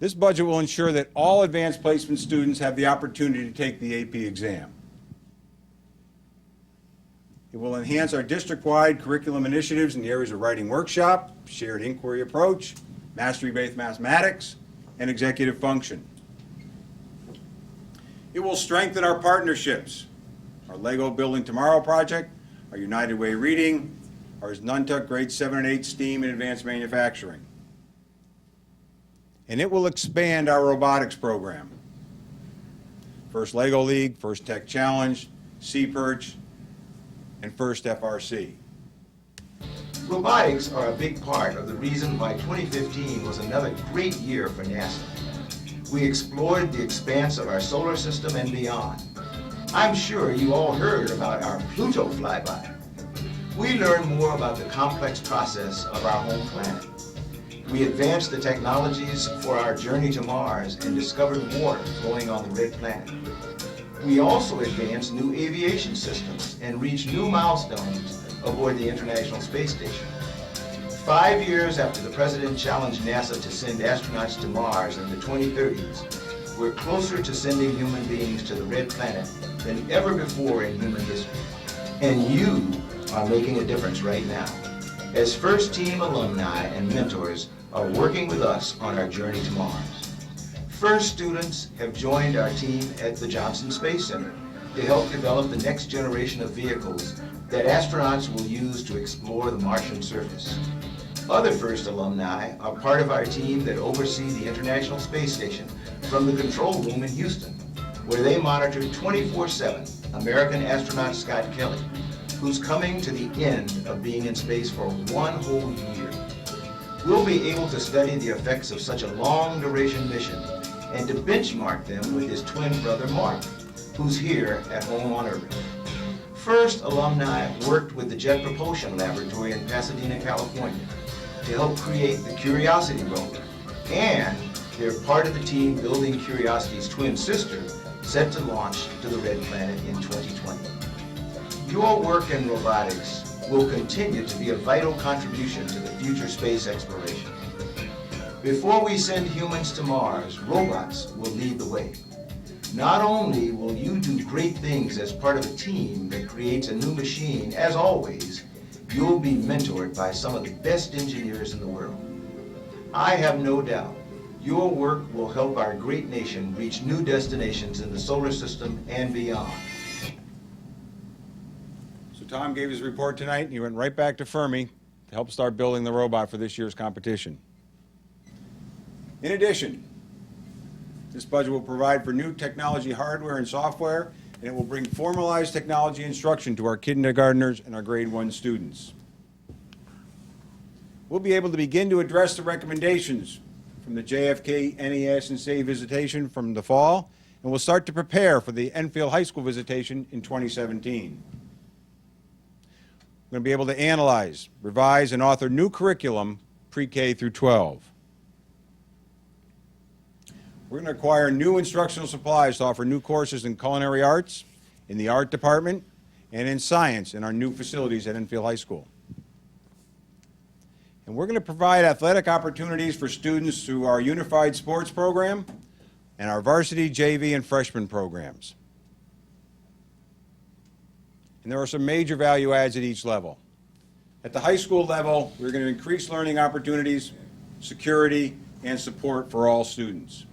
This budget will ensure that all advanced placement students have the opportunity to take the AP exam. It will enhance our district-wide curriculum initiatives in the areas of writing workshop, shared inquiry approach, mastery-based mathematics, and executive function. It will strengthen our partnerships, our Lego Building Tomorrow project, our United Way Reading, our Nuntuck Grade 7 and 8 STEAM and Advanced Manufacturing. And it will expand our robotics program. First Lego League, First Tech Challenge, C-Perch, and First FRC. Robotics are a big part of the reason why 2015 was another great year for NASA. We explored the expanse of our solar system and beyond. I'm sure you all heard about our Pluto flyby. We learned more about the complex process of our home planet. We advanced the technologies for our journey to Mars and discovered water flowing on the red planet. We also advanced new aviation systems and reached new milestones aboard the International Space Station. 5 years after the President challenged NASA to send astronauts to Mars in the 2030s, we're closer to sending human beings to the red planet than ever before in human history. And you are making a difference right now, as first team alumni and mentors are working with us on our journey to Mars. First students have joined our team at the Johnson Space Center to help develop the next generation of vehicles that astronauts will use to explore the Martian surface. Other first alumni are part of our team that oversee the International Space Station from the control room in Houston, where they monitor 24/7 American astronaut Scott Kelly, who's coming to the end of being in space for 1 whole year. we'll be able to study the effects of such a long-duration mission and to benchmark them with his twin brother Mark, who's here at home on Earth. First, alumni worked with the Jet Propulsion Laboratory in Pasadena, California, to help create the Curiosity rover, and they're part of the team building Curiosity's twin sister, set to launch to the Red Planet in 2020. Your work in robotics will continue to be a vital contribution to the future space exploration. Before we send humans to Mars, robots will lead the way. Not only will you do great things as part of a team that creates a new machine, as always, you'll be mentored by some of the best engineers in the world. I have no doubt your work will help our great nation reach new destinations in the solar system and beyond. So Tom gave his report tonight, and he went right back to Fermi to help start building the robot for this year's competition. In addition, this budget will provide for new technology hardware and software, and it will bring formalized technology instruction to our kindergartners and our grade 1 students. We'll be able to begin to address the recommendations from the JFK NES and SAVE visitation from the fall, and we'll start to prepare for the Enfield High School visitation in 2017. We're going to be able to analyze, revise, and author new curriculum pre-K through 12. We're going to acquire new instructional supplies to offer new courses in culinary arts, in the art department, and in science in our new facilities at Enfield High School. And we're going to provide athletic opportunities for students through our unified sports program and our varsity, JV, and freshman programs. And there are some major value adds at each level. At the high school level, we're going to increase learning opportunities, security, and support for all students.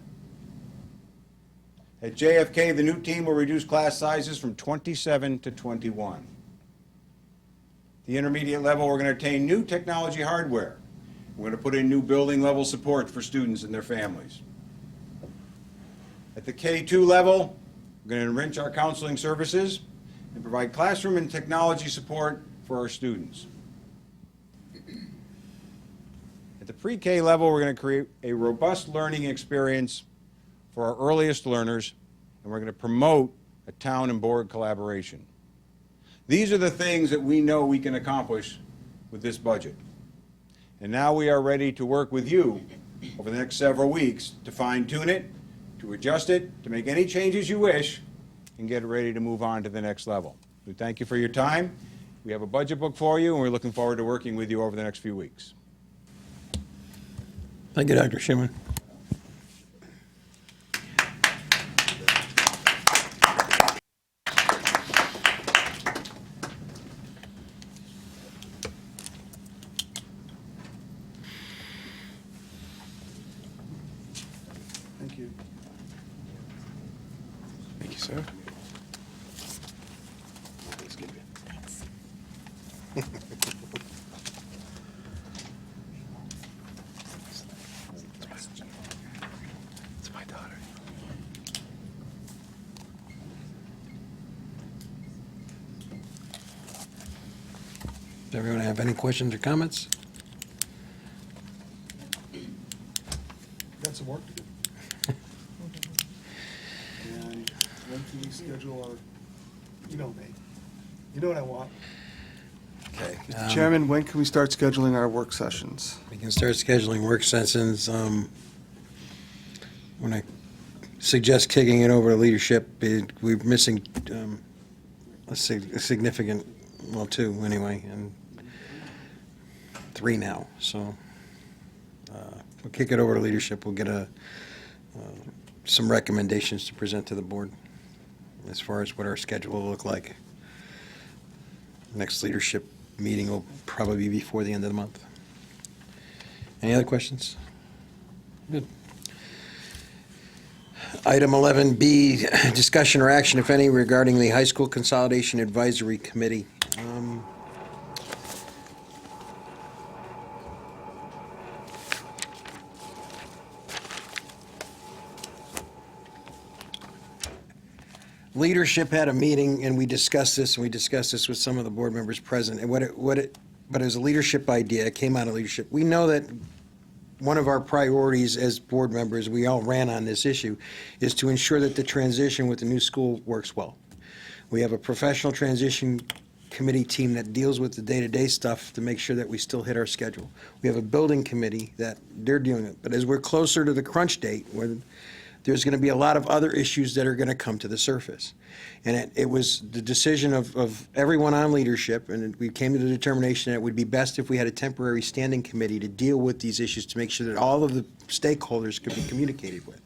At JFK, the new team will reduce class sizes from 27 to 21. The intermediate level, we're going to obtain new technology hardware. We're going to put in new building level support for students and their families. At the K2 level, we're going to enrich our counseling services and provide classroom and technology support for our students. At the pre-K level, we're going to create a robust learning experience for our earliest learners, and we're going to promote a town and board collaboration. These are the things that we know we can accomplish with this budget. And now we are ready to work with you over the next several weeks to fine-tune it, to adjust it, to make any changes you wish, and get ready to move on to the next level. We thank you for your time. We have a budget book for you, and we're looking forward to working with you over the next few weeks. Thank you, Dr. Schumann. Thank you. Thank you, sir. It's my daughter. Does everyone have any questions or comments? Got some work to do. And when can we schedule our, you know me, you know what I want. Okay. Mr. Chairman, when can we start scheduling our work sessions? We can start scheduling work sessions. When I suggest kicking it over to leadership, we're missing a significant, well, 2 anyway, and 3 now. So we'll kick it over to leadership. We'll get some recommendations to present to the board as far as what our schedule will look like. Next leadership meeting will probably be before the end of the month. Any other questions? Good. Item 11B, discussion or action, if any, regarding the High School Consolidation Advisory Committee. Leadership had a meeting, and we discussed this with some of the board members present, but it was a leadership idea. It came out of leadership. We know that one of our priorities as board members, we all ran on this issue, is to ensure that the transition with the new school works well. We have a professional transition committee team that deals with the day-to-day stuff to make sure that we still hit our schedule. We have a building committee that they're doing it. But as we're closer to the crunch date, there's going to be a lot of other issues that are going to come to the surface. And it was the decision of everyone on leadership, and we came to the determination that it would be best if we had a temporary standing committee to deal with these issues to make sure that all of the stakeholders could be communicated with.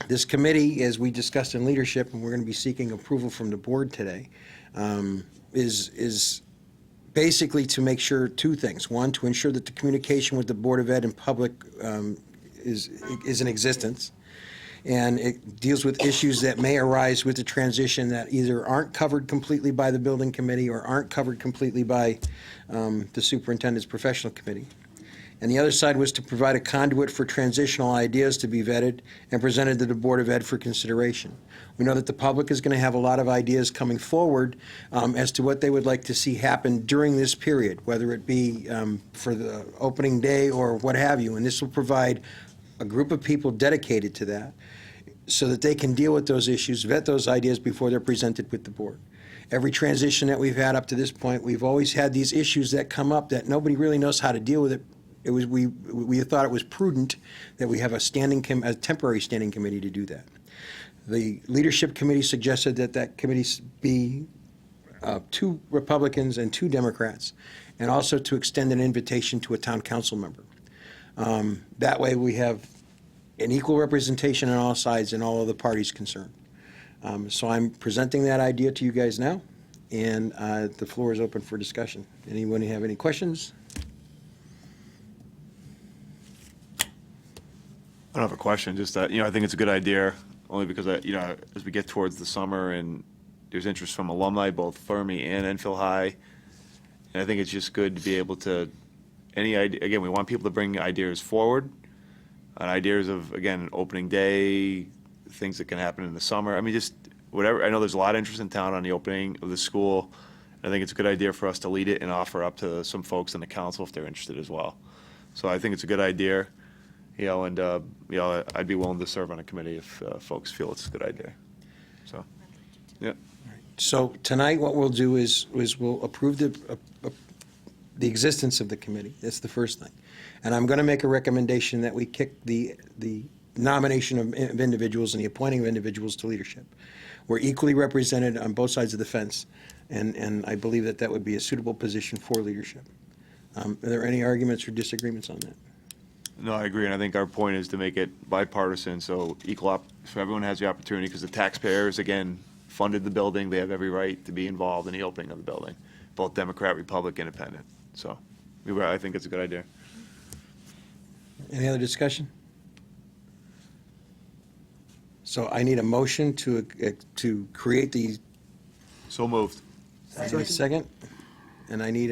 This committee, as we discussed in leadership, and we're going to be seeking approval from the board today, is basically to make sure two things. One, to ensure that the communication with the Board of Ed and public is in existence, and it deals with issues that may arise with the transition that either aren't covered completely by the building committee or aren't covered completely by the superintendent's professional committee. And the other side was to provide a conduit for transitional ideas to be vetted and presented to the Board of Ed for consideration. We know that the public is going to have a lot of ideas coming forward as to what they would like to see happen during this period, whether it be for the opening day or what have you. And this will provide a group of people dedicated to that so that they can deal with those issues, vet those ideas before they're presented with the board. Every transition that we've had up to this point, we've always had these issues that come up that nobody really knows how to deal with it. We thought it was prudent that we have a temporary standing committee to do that. The leadership committee suggested that committee be 2 Republicans and 2 Democrats, and also to extend an invitation to a town council member. That way we have an equal representation on all sides and all of the parties concerned. So I'm presenting that idea to you guys now, and the floor is open for discussion. Anyone have any questions? I don't have a question, just that, I think it's a good idea, only because, as we get towards the summer and there's interest from alumni, both Fermi and Enfield High, and I think it's just good to be able to, any idea, again, we want people to bring ideas forward, and ideas of, again, opening day, things that can happen in the summer. I mean, just whatever. I know there's a lot of interest in town on the opening of the school. I think it's a good idea for us to lead it and offer up to some folks in the council if they're interested as well. So I think it's a good idea. And I'd be willing to serve on a committee if folks feel it's a good idea. So, yeah. So tonight, what we'll do is we'll approve the existence of the committee. That's the first thing. And I'm going to make a recommendation that we kick the nomination of individuals and the appointing of individuals to leadership. We're equally represented on both sides of the fence, and I believe that would be a suitable position for leadership. Are there any arguments or disagreements on that? No, I agree, and I think our point is to make it bipartisan, so so everyone has the opportunity, because the taxpayers, again, funded the building, they have every right to be involved in the opening of the building, both Democrat, Republican, Independent. So I think it's a good idea. Any other discussion? So I need a motion to create the... So moved. Second? And I need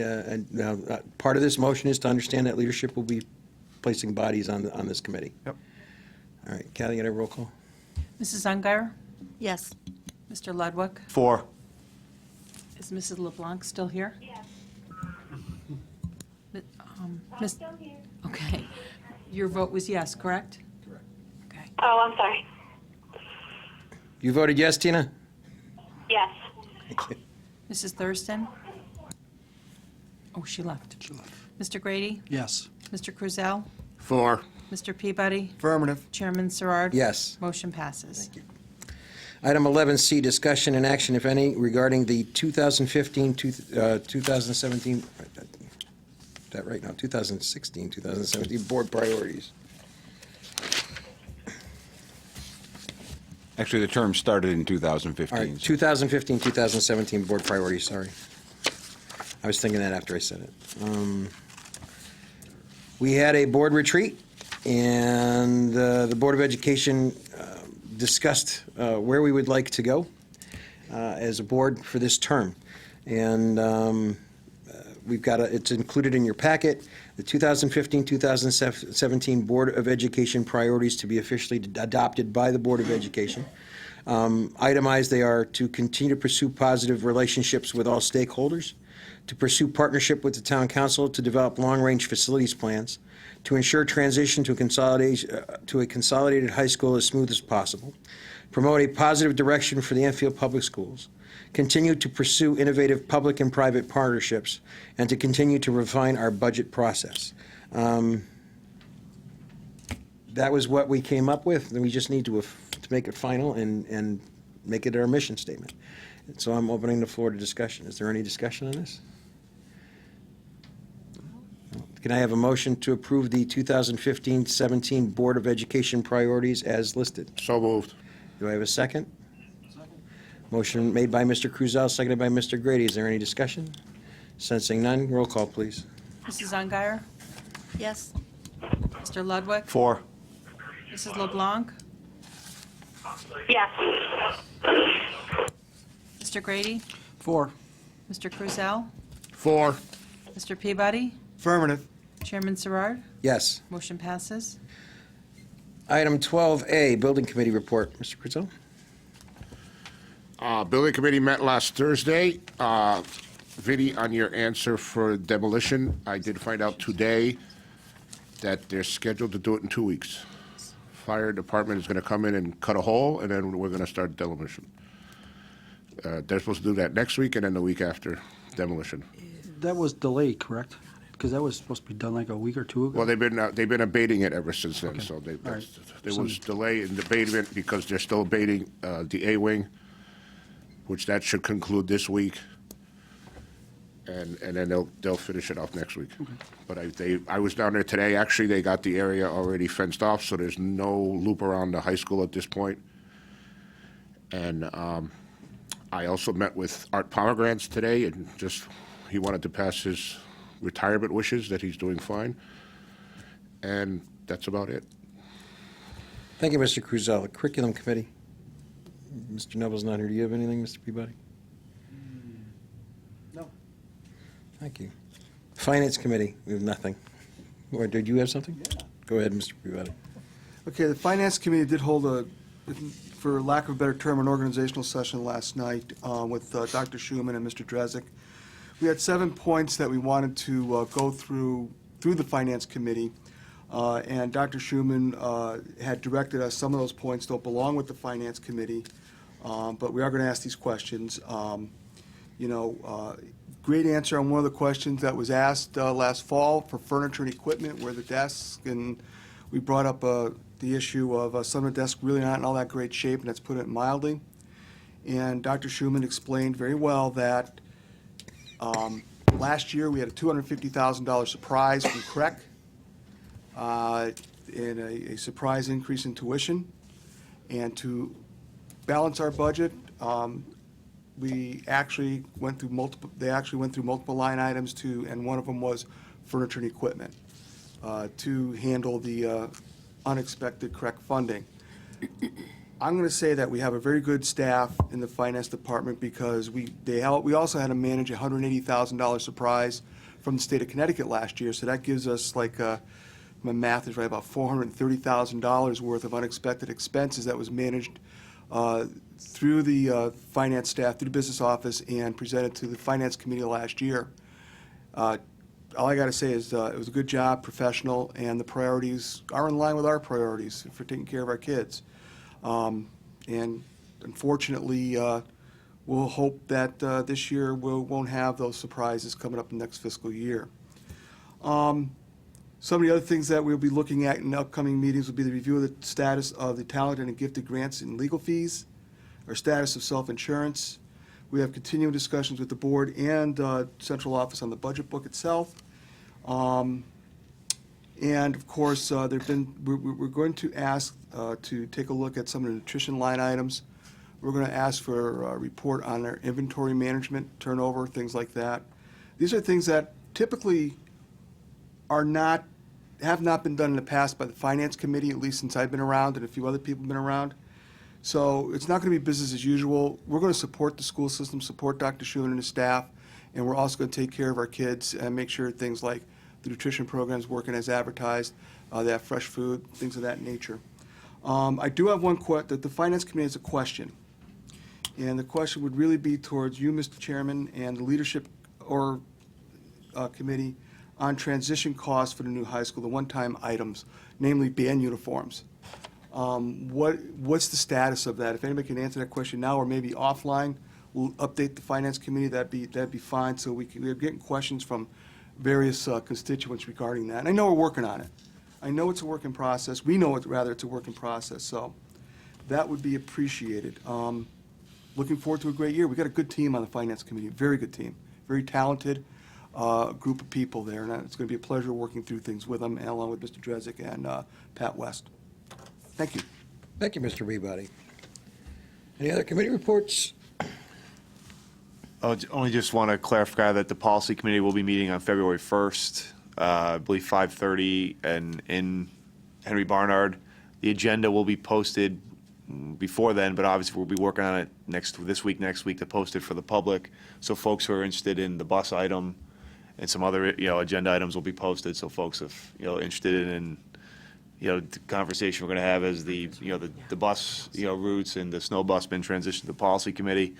part of this motion is to understand that leadership will be placing bodies on this committee. Yep. All right, Kathy, get a roll call. Mrs. Ungary? Yes. Mr. Ludwig? 4. Is Mrs. LeBlanc still here? Yes. Miss, okay. Your vote was yes, correct? Correct. Okay. Oh, I'm sorry. You voted yes, Tina? Yes. Thank you. Mrs. Thurston? Oh, she left. Mr. Grady? Yes. Mr. Krusell? 4. Mr. Peabody? Affirmative. Chairman Serard? Yes. Motion passes. Thank you. Item 11C, discussion and action, if any, regarding the 2015-2017, is that right now? 2016-2017 board priorities. Actually, the term started in 2015. All right, 2015-2017 board priorities, sorry. I was thinking that after I said it. We had a board retreat, and the Board of Education discussed where we would like to go as a board for this term. And we've got it's included in your packet, the 2015-2017 Board of Education priorities to be officially adopted by the Board of Education. Itemized, they are to continue to pursue positive relationships with all stakeholders, to pursue partnership with the town council to develop long-range facilities plans, to ensure transition to a consolidated high school as smooth as possible, promote a positive direction for the Enfield Public Schools, continue to pursue innovative public and private partnerships, and to continue to refine our budget process. That was what we came up with, and we just need to make it final and make it our mission statement. So I'm opening the floor to discussion. Is there any discussion on this? Can I have a motion to approve the 2015-17 Board of Education priorities as listed? So moved. Do I have a second? Motion made by Mr. Krusell, seconded by Mr. Grady. Is there any discussion? Sensing none, roll call, please. Mrs. Ungary? Yes. Mr. Ludwig? 4. Mrs. LeBlanc? Yes. Mr. Grady? 4. Mr. Krusell? 4. Mr. Peabody? Affirmative. Chairman Serrard? Yes. Motion passes. Item 12A, Building Committee Report. Mr. Krusell? Building Committee met last Thursday. Vinnie, on your answer for demolition, I did find out today that they're scheduled to do it in 2 weeks. Fire department is going to come in and cut a hole, and then we're going to start demolition. They're supposed to do that next week and then the week after demolition. That was delayed, correct? Because that was supposed to be done like a week or two ago. Well, they've been abating it ever since then, Okay. so All right. there was delay in the abatement because they're still abating the A-wing, which that should conclude this week, and then they'll finish it off next week. But I was down there today. Actually, they got the area already fenced off, so there's no loop around the high school at this point. And I also met with Art Pomegrantz today, and he wanted to pass his retirement wishes that he's doing fine, and that's about it. Thank you, Mr. Krusell. The Curriculum Committee. Mr. Noble's not here. Do you have anything, Mr. Peabody? No. Thank you. Finance Committee, we have nothing. Or did you have something? Yeah. Go ahead, Mr. Peabody. Okay, the Finance Committee did hold for lack of a better term, an organizational session last night with Dr. Schuman and Mr. Drezik. We had 7 points that we wanted to go through the Finance Committee, and Dr. Schuman had directed us, some of those points don't belong with the Finance Committee, but we are going to ask these questions. Great answer on one of the questions that was asked last fall for furniture and equipment, where the desks, and we brought up the issue of some of the desks really not in all that great shape, and let's put it mildly. And Dr. Schuman explained very well that last year we had a $250,000 surprise from CREC and a surprise increase in tuition. And to balance our budget, they actually went through multiple line items and one of them was furniture and equipment to handle the unexpected CREC funding. I'm going to say that we have a very good staff in the finance department because we also had to manage a $180,000 surprise from the state of Connecticut last year. So that gives us my math is right, about $430,000 worth of unexpected expenses that was managed through the finance staff, through the business office, and presented to the finance committee last year. All I got to say is it was a good job, professional, and the priorities are in line with our priorities for taking care of our kids. And unfortunately, we'll hope that this year we won't have those surprises coming up in the next fiscal year. Some of the other things that we'll be looking at in upcoming meetings will be the review of the status of the talented and gifted grants and legal fees, our status of self-insurance. We have continuing discussions with the board and central office on the budget book itself. And of course, we're going to ask to take a look at some of the nutrition line items. We're going to ask for a report on our inventory management, turnover, things like that. These are things that typically have not been done in the past by the Finance Committee, at least since I've been around and a few other people have been around. So it's not going to be business as usual. We're going to support the school system, support Dr. Schuman and his staff, and we're also going to take care of our kids and make sure things like the nutrition program's working as advertised, they have fresh food, things of that nature. I do have one that the Finance Committee has a question, and the question would really be towards you, Mr. Chairman, and the leadership, or Committee on transition costs for the new high school, the one-time items, namely band uniforms. What's the status of that? If anybody can answer that question now or maybe offline, we'll update the Finance Committee, that'd be fine, so we're getting questions from various constituents regarding that. And I know we're working on it. I know it's a work in process. We know it's a work in process, so that would be appreciated. Looking forward to a great year. We got a good team on the Finance Committee, very good team, very talented group of people there, and it's going to be a pleasure working through things with them, and along with Mr. Drezick and Pat West. Thank you. Thank you, Mr. Peabody. Any other committee reports? Only just want to clarify that the policy committee will be meeting on February 1st, I believe 5:30, and in Henry Barnard. The agenda will be posted before then, but obviously we'll be working on it next week to post it for the public. So folks who are interested in the bus item and some other, agenda items will be posted. So folks, if, interested in, the conversation we're going to have as the bus, routes and the snow bus been transitioned to the policy committee,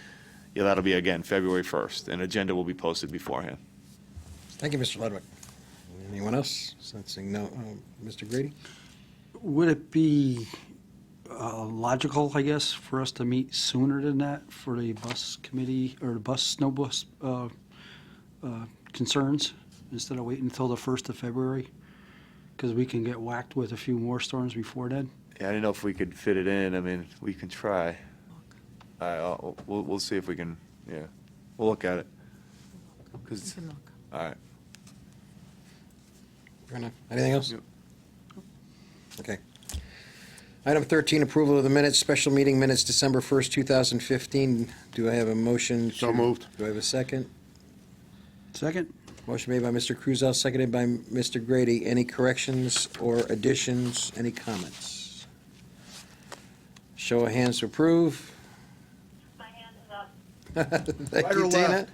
that'll be, again, February 1st. An agenda will be posted beforehand. Thank you, Mr. Ludwig. Anyone else? Sensing no. Mr. Grady? Would it be logical, I guess, for us to meet sooner than that for the bus committee or the snow bus concerns instead of waiting until the 1st of February? Because we can get whacked with a few more storms before then. Yeah, I don't know if we could fit it in. I mean, we can try. We'll see if we can, we'll look at it. All right. Fair enough. Anything else? Okay. Item 13, approval of the minutes, special meeting minutes, December 1st, 2015. Do I have a motion? So moved. Do I have a second? Second? Motion made by Mr. Cruzell, seconded by Mr. Grady. Any corrections or additions? Any comments? Show of hands to approve. My hand is up. Thank Right you, or Tina. left?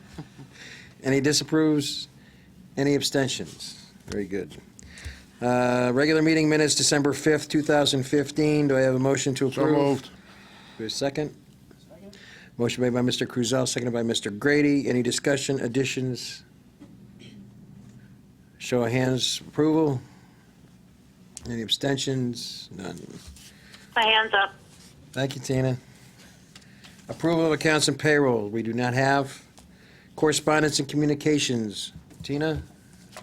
Any disapproves? Any abstentions? Very good. Regular meeting minutes, December 5th, 2015. Do I have a motion to So approve? moved. Do I have a second? Motion made by Mr. Cruzell, seconded by Mr. Grady. Any discussion, additions? Show of hands, approval? Any abstentions? None. My hand's up. Thank you, Tina. Approval of accounts and payroll, we do not have. Correspondence and communications, Tina?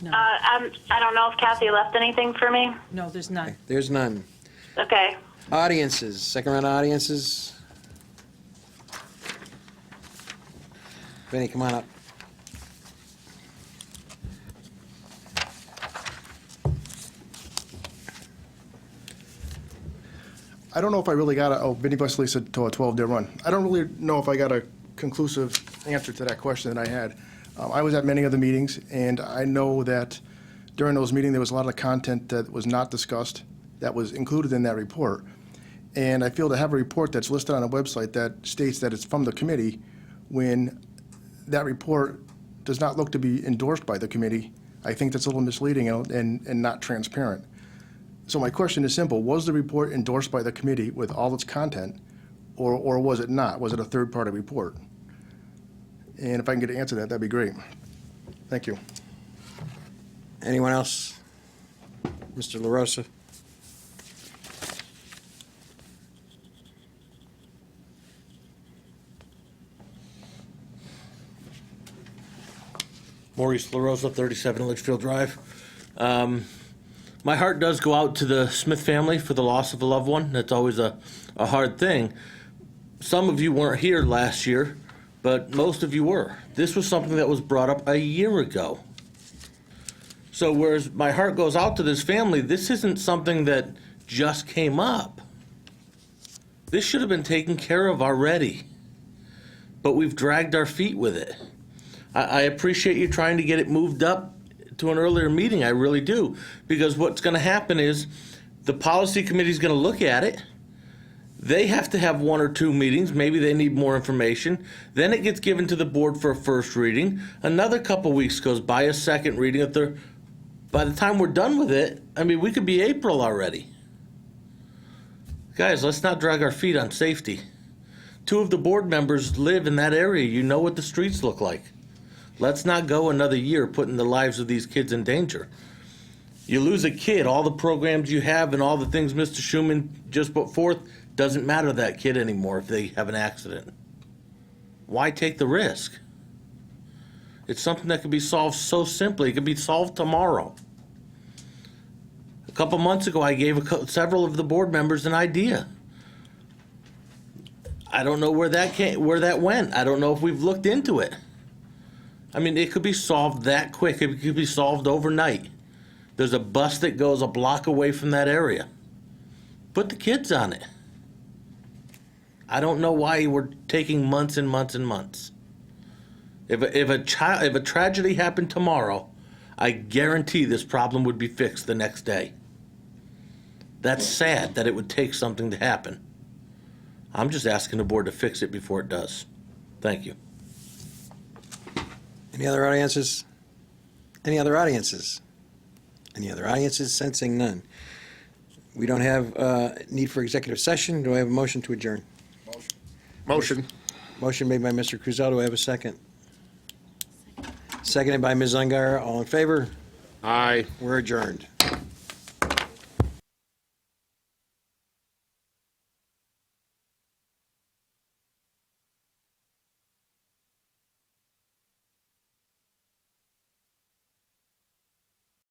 No, I don't know if Kathy left anything for me. no, there's none. There's none. Okay. Audiences, second round audiences. Benny, come on up. I don't know if I really got Vinnie Busley said to a 12-day run. I don't really know if I got a conclusive answer to that question that I had. I was at many of the meetings, and I know that during those meetings, there was a lot of content that was not discussed that was included in that report. And I feel to have a report that's listed on a website that states that it's from the committee, when that report does not look to be endorsed by the committee, I think that's a little misleading and not transparent. So my question is simple. Was the report endorsed by the committee with all its content, or was it not? Was it a third-party report? And if I can get an answer to that, that'd be great. Thank you. Anyone else? Mr. LaRosa? Maurice LaRosa, 37 Litchfield Drive. My heart does go out to the Smith family for the loss of a loved one. That's always a hard thing. Some of you weren't here last year, but most of you were. This was something that was brought up a year ago. So whereas my heart goes out to this family, this isn't something that just came up. This should have been taken care of already, but we've dragged our feet with it. I appreciate you trying to get it moved up to an earlier meeting, I really do, because what's going to happen is the policy committee is going to look at it. They have to have one or two meetings. Maybe they need more information. Then it gets given to the board for a first reading. Another couple weeks goes by, a second reading. By the time we're done with it, I mean, we could be April already. Guys, let's not drag our feet on safety. Two of the board members live in that area. You know what the streets look like. Let's not go another year putting the lives of these kids in danger. You lose a kid, all the programs you have and all the things Mr. Schuman just put forth, doesn't matter to that kid anymore if they have an accident. Why take the risk? It's something that could be solved so simply. It could be solved tomorrow. A couple months ago, I gave several of the board members an idea. I don't know where that went. I don't know if we've looked into it. I mean, it could be solved that quick. It could be solved overnight. There's a bus that goes a block away from that area. Put the kids on it. I don't know why we're taking months and months and months. If a tragedy happened tomorrow, I guarantee this problem would be fixed the next day. That's sad that it would take something to happen. I'm just asking the board to fix it before it does. Thank you. Any other audiences? Any other audiences? Any other audiences? Sensing none. We don't have need for executive session. Do I have a motion to adjourn? Motion. Motion made by Mr. Cruzell. Do I have a second? Seconded by Ms. Ungary. All in favor? Aye. We're adjourned.